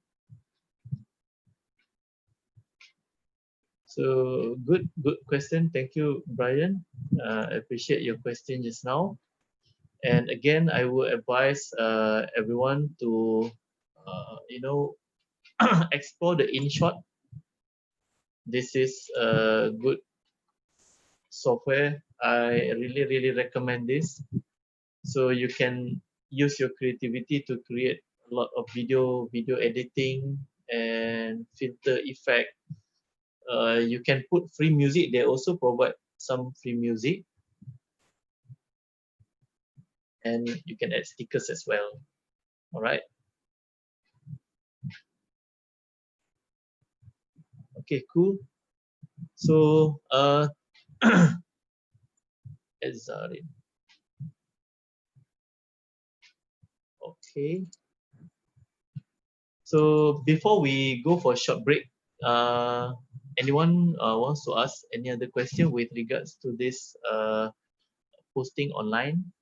So good question. Thank you, Brian. I appreciate your question just now. And again, I would advise everyone to explore the InShot. This is a good software. I really recommend this. So you can use your creativity to create a lot of video editing and filter effect. You can put free music. They also provide some free music, and you can add stickers as well. All right. Okay, cool. So Ezarin. Okay. So before we go for a short break, anyone wants to ask any other question with regards to this posting online?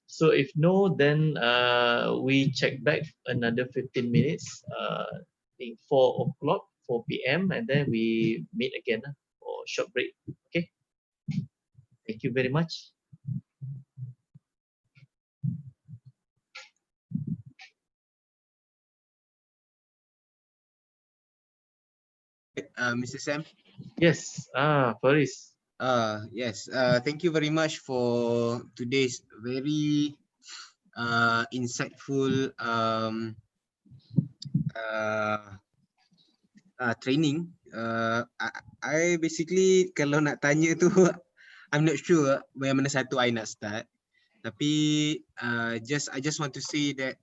So if no, then we check back another 15 minutes, I think 4 o'clock, 4 p.m. and then we meet again for a short break. Okay. Thank you very much. Mr. Sam? Yes, Faris. Yes, thank you very much for today's very insightful training. I basically kalau nak tanya tu, I'm not sure yang mana satu I nak start. Tapi I just want to say that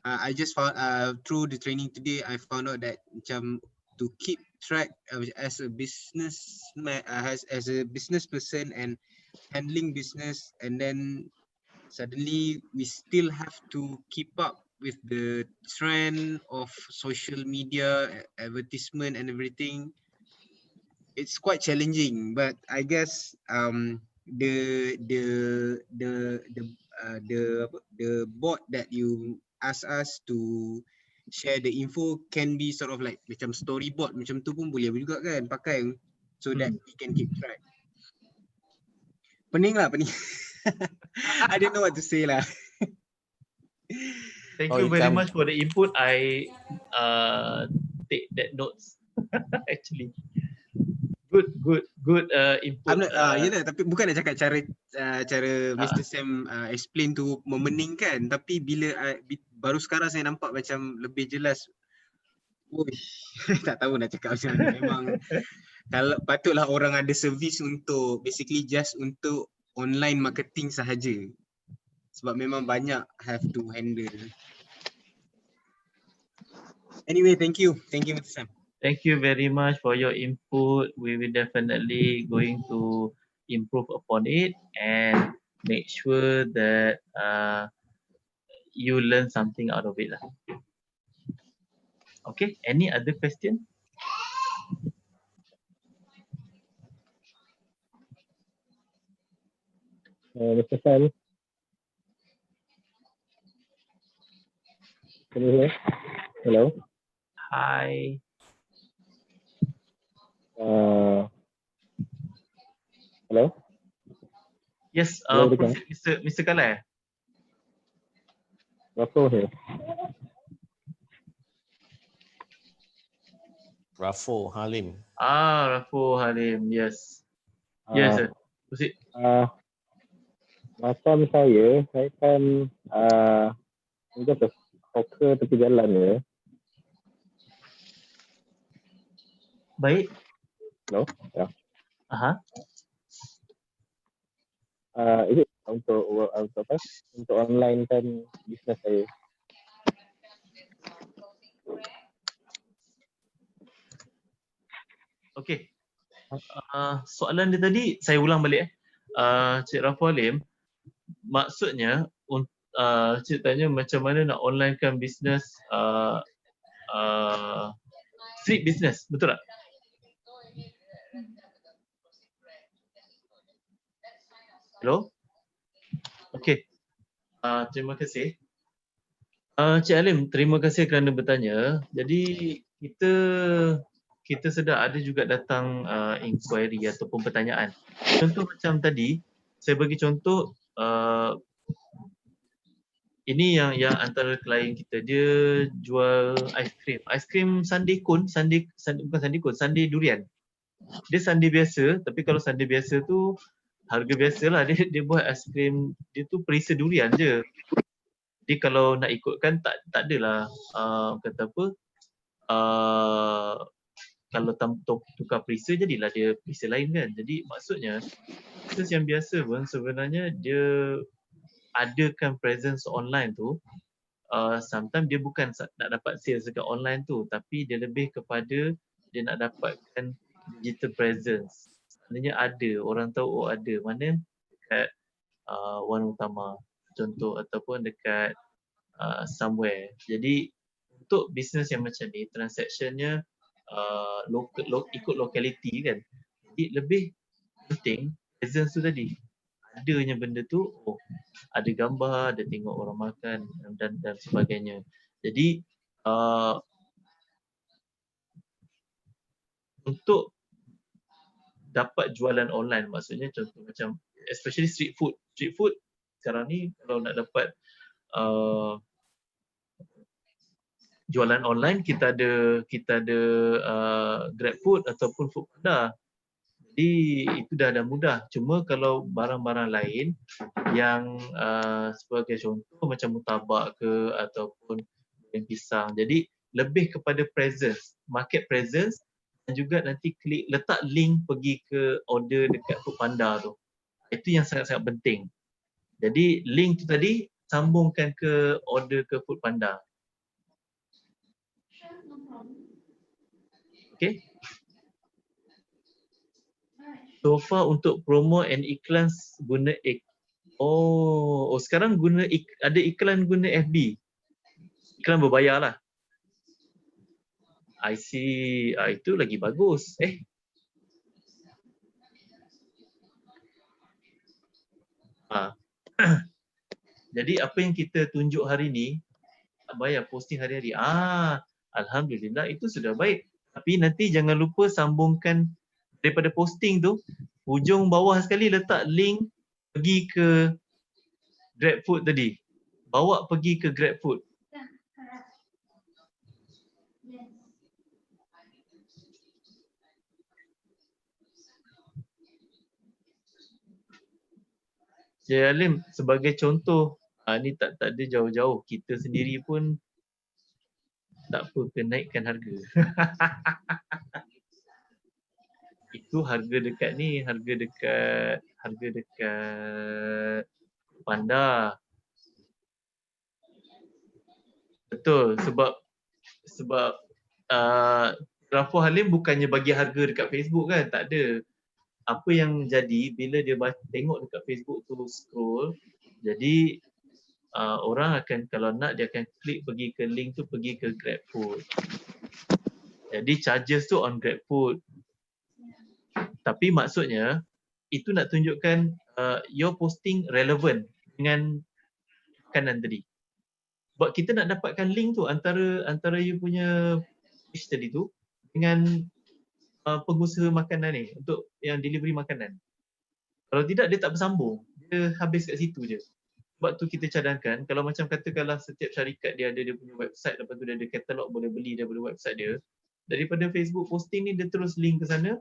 I just found through the training today, I found out that macam to keep track as a businessman, as a business person and handling business, and then suddenly we still have to keep up with the trend of social media, advertisement and everything. It's quite challenging, but I guess the bot that you ask us to share the info can be sort of like macam storyboard macam tu pun boleh juga kan pakai so that we can keep track. Pening. I don't know what to say lah. Thank you very much for the input. I take that notes. Actually, good input. Yelah, tapi bukan nak cakap cara Mr. Sam explain tu memeningkan, tapi bila baru sekarang saya nampak macam lebih jelas. Tak tahu nak cakap macam mana. Memang kalau patutlah orang ada servis untuk basically just untuk online marketing sahaja. Sebab memang banyak have to handle. Anyway, thank you Mr. Sam. Thank you very much for your input. We will definitely going to improve upon it and make sure that you learn something out of it. Okay, any other question? Mr. Sam, can you hear? Hello? Hi. Hello? Yes, Hello, dengar. Mr. Kalai. Raffle here. Rafo Halim. Rafu Halim, yes. Yes, sir. Proceed. Macam saya kan macam hawker tepi jalan ya. Baik. Hello? Ya. Aha. Ini untuk apa? Untuk online kan bisnes saya. Okey. Soalan dia tadi, saya ulang balik. Cik Rafu Halim, maksudnya cik tanya macam mana nak onlinekan bisnes street business, betul tak? Hello? Okey. Terima kasih. Cik Halim, terima kasih kerana bertanya. Jadi kita sedar ada juga datang inquiry ataupun pertanyaan. Contoh macam tadi, saya bagi contoh ini yang antara klien kita, dia jual aiskrim sundae cone, bukan sundae cone, sundae durian. Dia sundae biasa, tapi kalau sundae biasa tu harga biasalah, dia buat aiskrim dia tu perisa durian je. Jadi kalau nak ikutkan tak adalah kata apa, kalau tukar perisa jadilah dia perisa lain kan. Jadi maksudnya bisnes yang biasa pun sebenarnya dia adakan presence online tu, sometimes dia bukan nak dapat sales dekat online tu, tapi dia lebih kepada dia nak dapatkan digital presence. Sebenarnya ada, orang tahu ada, mana dekat Wan Utama contoh, ataupun dekat somewhere. Jadi untuk bisnes yang macam ni, transactionnya ikut locality kan. Jadi lebih penting presence tu tadi. Adanya benda tu, ada gambar, ada tengok orang makan dan sebagainya. Jadi untuk dapat jualan online, maksudnya contoh macam especially street food sekarang ni kalau nak dapat jualan online, kita ada GrabFood ataupun Foodpanda. Jadi itu dah mudah. Cuma kalau barang-barang lain yang sebagai contoh macam murtabak ke ataupun goreng pisang. Jadi lebih kepada presence, market presence, dan juga nanti letak link pergi ke order dekat Foodpanda tu. Itu yang sangat-sangat penting. Jadi link tu tadi sambungkan ke order ke Foodpanda. Okay. So far untuk promo and iklan guna sekarang ada iklan guna FB. Iklan berbayar lah. I see. Itu lagi bagus. Jadi apa yang kita tunjuk hari ni, tak bayar posting hari-hari. Alhamdulillah, itu sudah baik. Tapi nanti jangan lupa sambungkan daripada posting tu, hujung bawah sekali letak link pergi ke GrabFood tadi. Bawa pergi ke GrabFood. Cik Halim, sebagai contoh, ni tak ada jauh-jauh. Kita sendiri pun tak apa, kenaikkan harga. Itu harga dekat ni, harga dekat Panda. Betul, sebab Rafu Halim bukannya bagi harga dekat Facebook kan, tak ada. Apa yang jadi bila dia tengok dekat Facebook tu scroll, jadi orang akan, kalau nak, dia akan klik pergi ke link tu, pergi ke GrabFood. Jadi charges tu on GrabFood. Tapi maksudnya itu nak tunjukkan your posting relevant dengan makanan tadi. Sebab kita nak dapatkan link tu antara you punya page tadi tu dengan pengusaha makanan ni untuk yang delivery makanan. Kalau tidak, dia tak bersambung. Dia kita habis kat situ je. Sebab tu kita cadangkan, kalau macam katakanlah setiap syarikat dia ada dia punya website, lepas tu dia ada katalog boleh beli daripada website dia. Daripada Facebook posting ni dia terus link ke sana,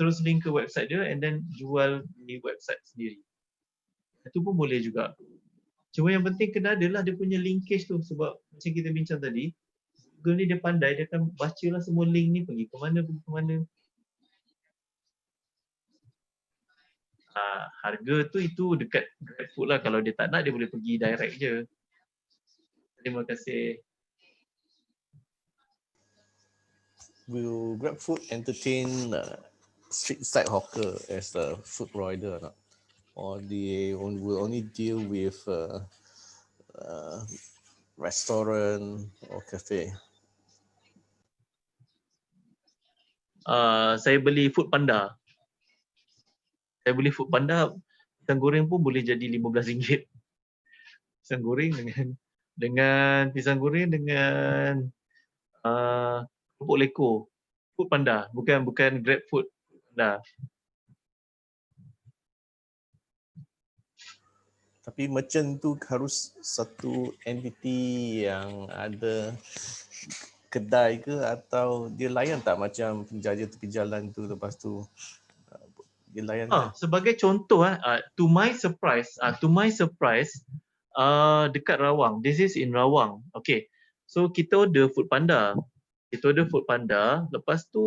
terus link ke website dia and then jual di website sendiri. Itu pun boleh juga. Cuma yang penting kena adalah dia punya linkage tu, sebab macam kita bincang tadi, Google ni dia pandai, dia akan bacalah semua link ni pergi ke mana. Harga tu itu dekat GrabFood lah, kalau dia tak nak dia boleh pergi direct je. Terima kasih. Will GrabFood entertain street side hawker as a food provider or not? Or they will only deal with restaurant or cafe? Saya beli food panda. Pisang goreng pun boleh jadi RM15. Pisang goreng dengan pisang goreng dengan kerupuk leko. Food panda, bukan GrabFood. Panda. Tapi merchant tu harus satu entiti yang ada kedai ke, atau dia layan tak macam penjaja tepi jalan tu, lepas tu dia layan kan? Sebagai contoh to my surprise dekat Rawang, this is in Rawang. Okay, so kita order food panda, lepas tu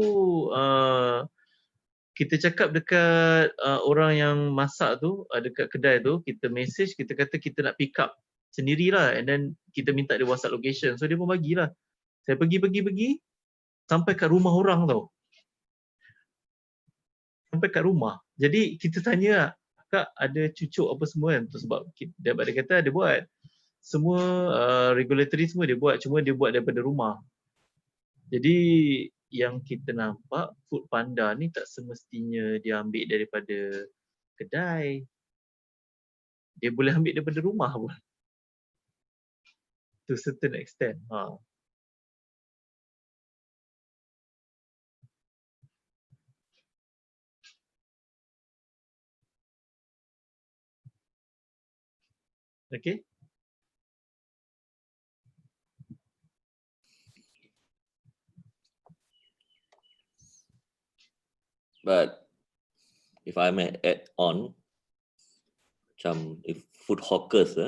kita cakap dekat orang yang masak tu, dekat kedai tu, kita message, kita kata kita nak pick up sendirilah, and then kita minta dia WhatsApp location, so dia pun bagilah. Saya pergi sampai kat rumah orang tau. Sampai kat rumah. Jadi kita tanya, Kak ada cucuk apa semua kan? Sebab dia kata dia buat. Semua regulatory semua dia buat, cuma dia buat daripada rumah. Jadi yang kita nampak, food panda ni tak semestinya dia ambil daripada kedai. Dia boleh ambil daripada rumah pun. To certain extent. Okay. But if I may add on, macam if food hawkers,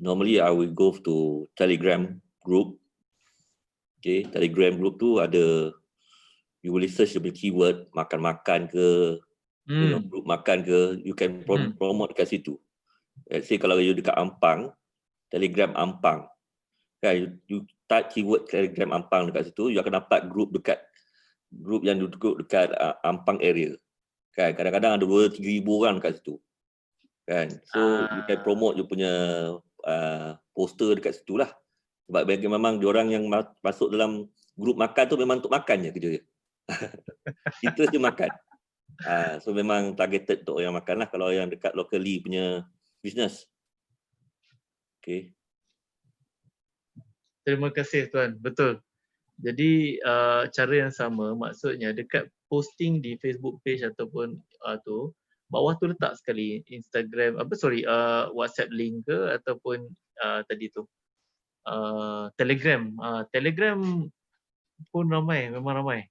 normally I will go to Telegram group. Okay, Telegram group tu ada, you will research the keyword makan-makan ke, group makan ke, you can promote kat situ. Let's say kalau you dekat Ampang, Telegram Ampang, kan, you type keyword Telegram Ampang dekat situ, you akan dapat group yang duduk dekat Ampang area. Kan, kadang-kadang ada 2-3 ribu orang kat situ. Kan, so you can promote you punya poster dekat situ lah. Sebab memang diorang yang masuk dalam grup makan tu memang untuk makan je kerja dia. Interest dia makan. So memang targeted untuk yang makan lah, kalau yang dekat locally punya business. Okay. Terima kasih Tuan, betul. Jadi cara yang sama, maksudnya dekat posting di Facebook page ataupun tu, bawah tu letak sekali Instagram, WhatsApp link ke, ataupun tadi tu Telegram. Telegram pun ramai, memang ramai.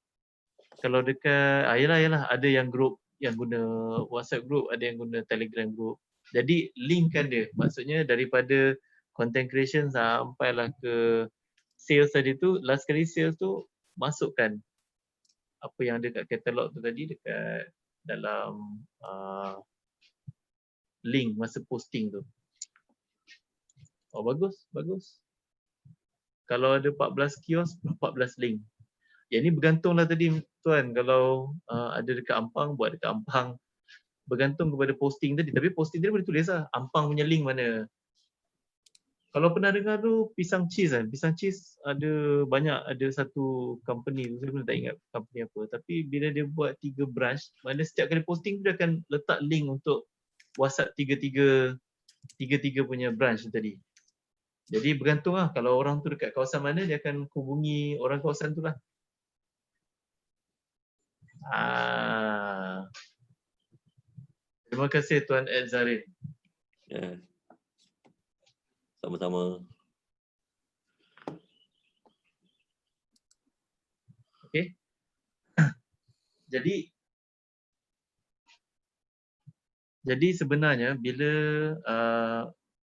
Kalau dekat, yelah, ada yang group yang guna WhatsApp group, ada yang guna Telegram group. Jadi linkkan dia, maksudnya daripada content creation sampailah ke sales tadi tu, last kali sales tu masukkan apa yang ada kat katalog tu tadi dekat dalam link masa posting tu. Oh bagus. Kalau ada 14 kios, 14 link. Yang ni bergantunglah tadi Tuan, kalau ada dekat Ampang, buat dekat Ampang. Bergantung kepada posting tadi, tapi posting tadi boleh tulis lah Ampang punya link mana. Kalau pernah dengar tu pisang cheese kan, pisang cheese ada banyak, ada satu company tu, saya pun tak ingat company apa, tapi bila dia buat 3 branch, mana setiap kali posting tu dia akan letak link untuk WhatsApp tiga punya branch tu tadi. Jadi bergantung lah, kalau orang tu dekat kawasan mana, dia akan hubungi orang kawasan tu lah. Terima kasih Tuan Ed Zarin. Ya. Sama-sama. Okey. Jadi sebenarnya bila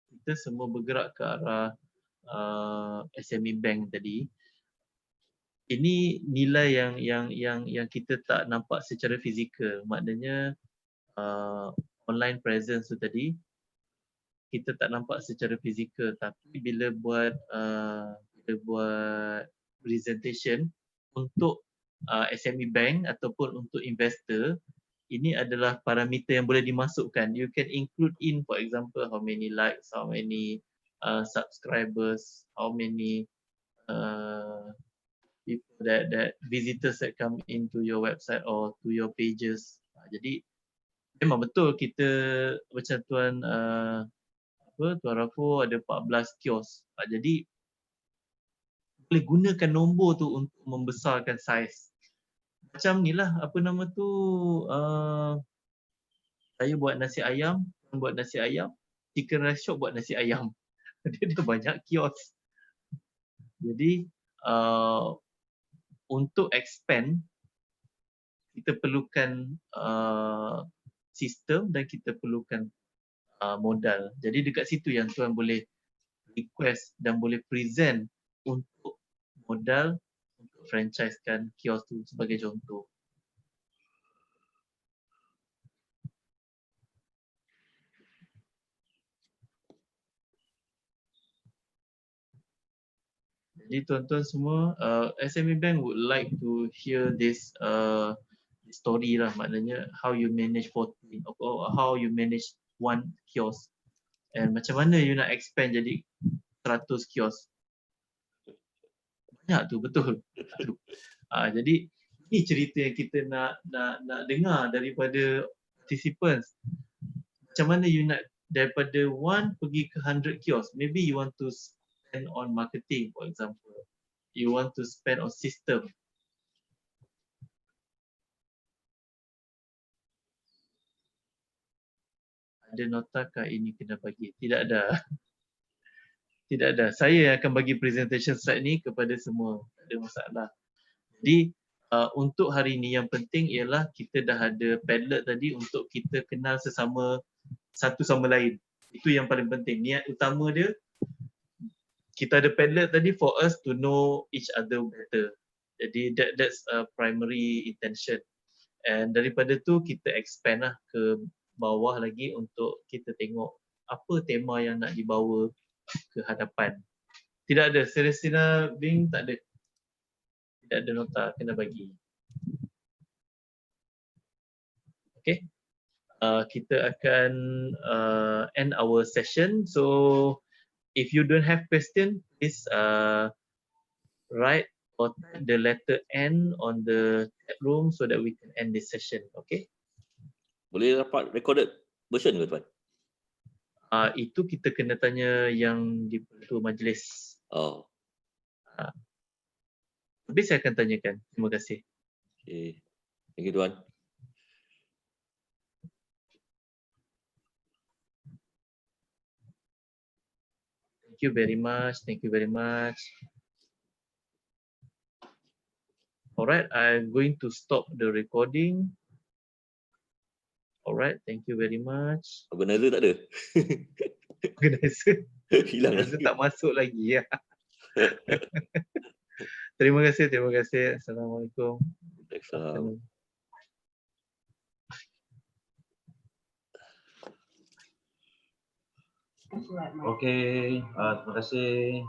kita semua bergerak ke arah SME Bank tadi, ini nilai yang kita tak nampak secara fizikal. Maknanya online presence tu tadi kita tak nampak secara fizikal, tapi bila buat presentation untuk SME Bank ataupun untuk investor, ini adalah parameter yang boleh dimasukkan. You can include in, for example, how many likes, how many subscribers, how many people that visitors that come into your website or to your pages. Jadi memang betul kita macam Tuan Rafu ada 14 kios. Jadi boleh gunakan nombor tu untuk membesarkan saiz. Macam ni lah, apa nama tu, saya buat nasi ayam, chicken rice shop buat nasi ayam. Dia ada banyak kios. Jadi untuk expand, kita perlukan sistem dan kita perlukan modal. Jadi dekat situ yang tuan boleh request dan boleh present untuk modal untuk franchisekan kios tu sebagai contoh. Jadi tuan-tuan semua, SME Bank would like to hear this story lah, maknanya how you manage 14 or how you manage one kiosk and macam mana you nak expand jadi 100 kiosk. Banyak tu, betul. Jadi ini cerita yang kita nak dengar daripada participants. Macam mana you nak daripada 1 pergi ke 100 kiosk. Maybe you want to spend on marketing, for example. You want to spend on system. Ada notakah ini kena bagi? Tidak ada. Tidak ada. Saya yang akan bagi presentation slide ni kepada semua. Tak ada masalah. Jadi untuk hari ini yang penting ialah kita dah ada Padlet tadi untuk kita kenal sesama satu sama lain. Itu yang paling penting. Niat utama dia, kita ada Padlet tadi for us to know each other better. Jadi that's a primary intention. And daripada tu kita expand lah ke bawah lagi untuk kita tengok apa tema yang nak dibawa ke hadapan. Tidak ada, Celestina Bing tak ada. Tidak ada nota kena bagi. Okay. Kita akan end our session. So if you don't have question, please write or type the letter N on the chat room so that we can end this session. Okay? Boleh dapat recorded version ke tuan? Itu kita kena tanya yang di Ketua Majlis. Oh. Tapi saya akan tanyakan. Terima kasih. Okay. Thank you tuan. Thank you very much. Thank you very much. Alright, I'm going to stop the recording. Alright, thank you very much. Organizer tak ada? Organizer Hilang. Organizer tak masuk lagi ya. Terima kasih, terima kasih. Assalamualaikum. Waalaikumsalam. Okey, terima kasih.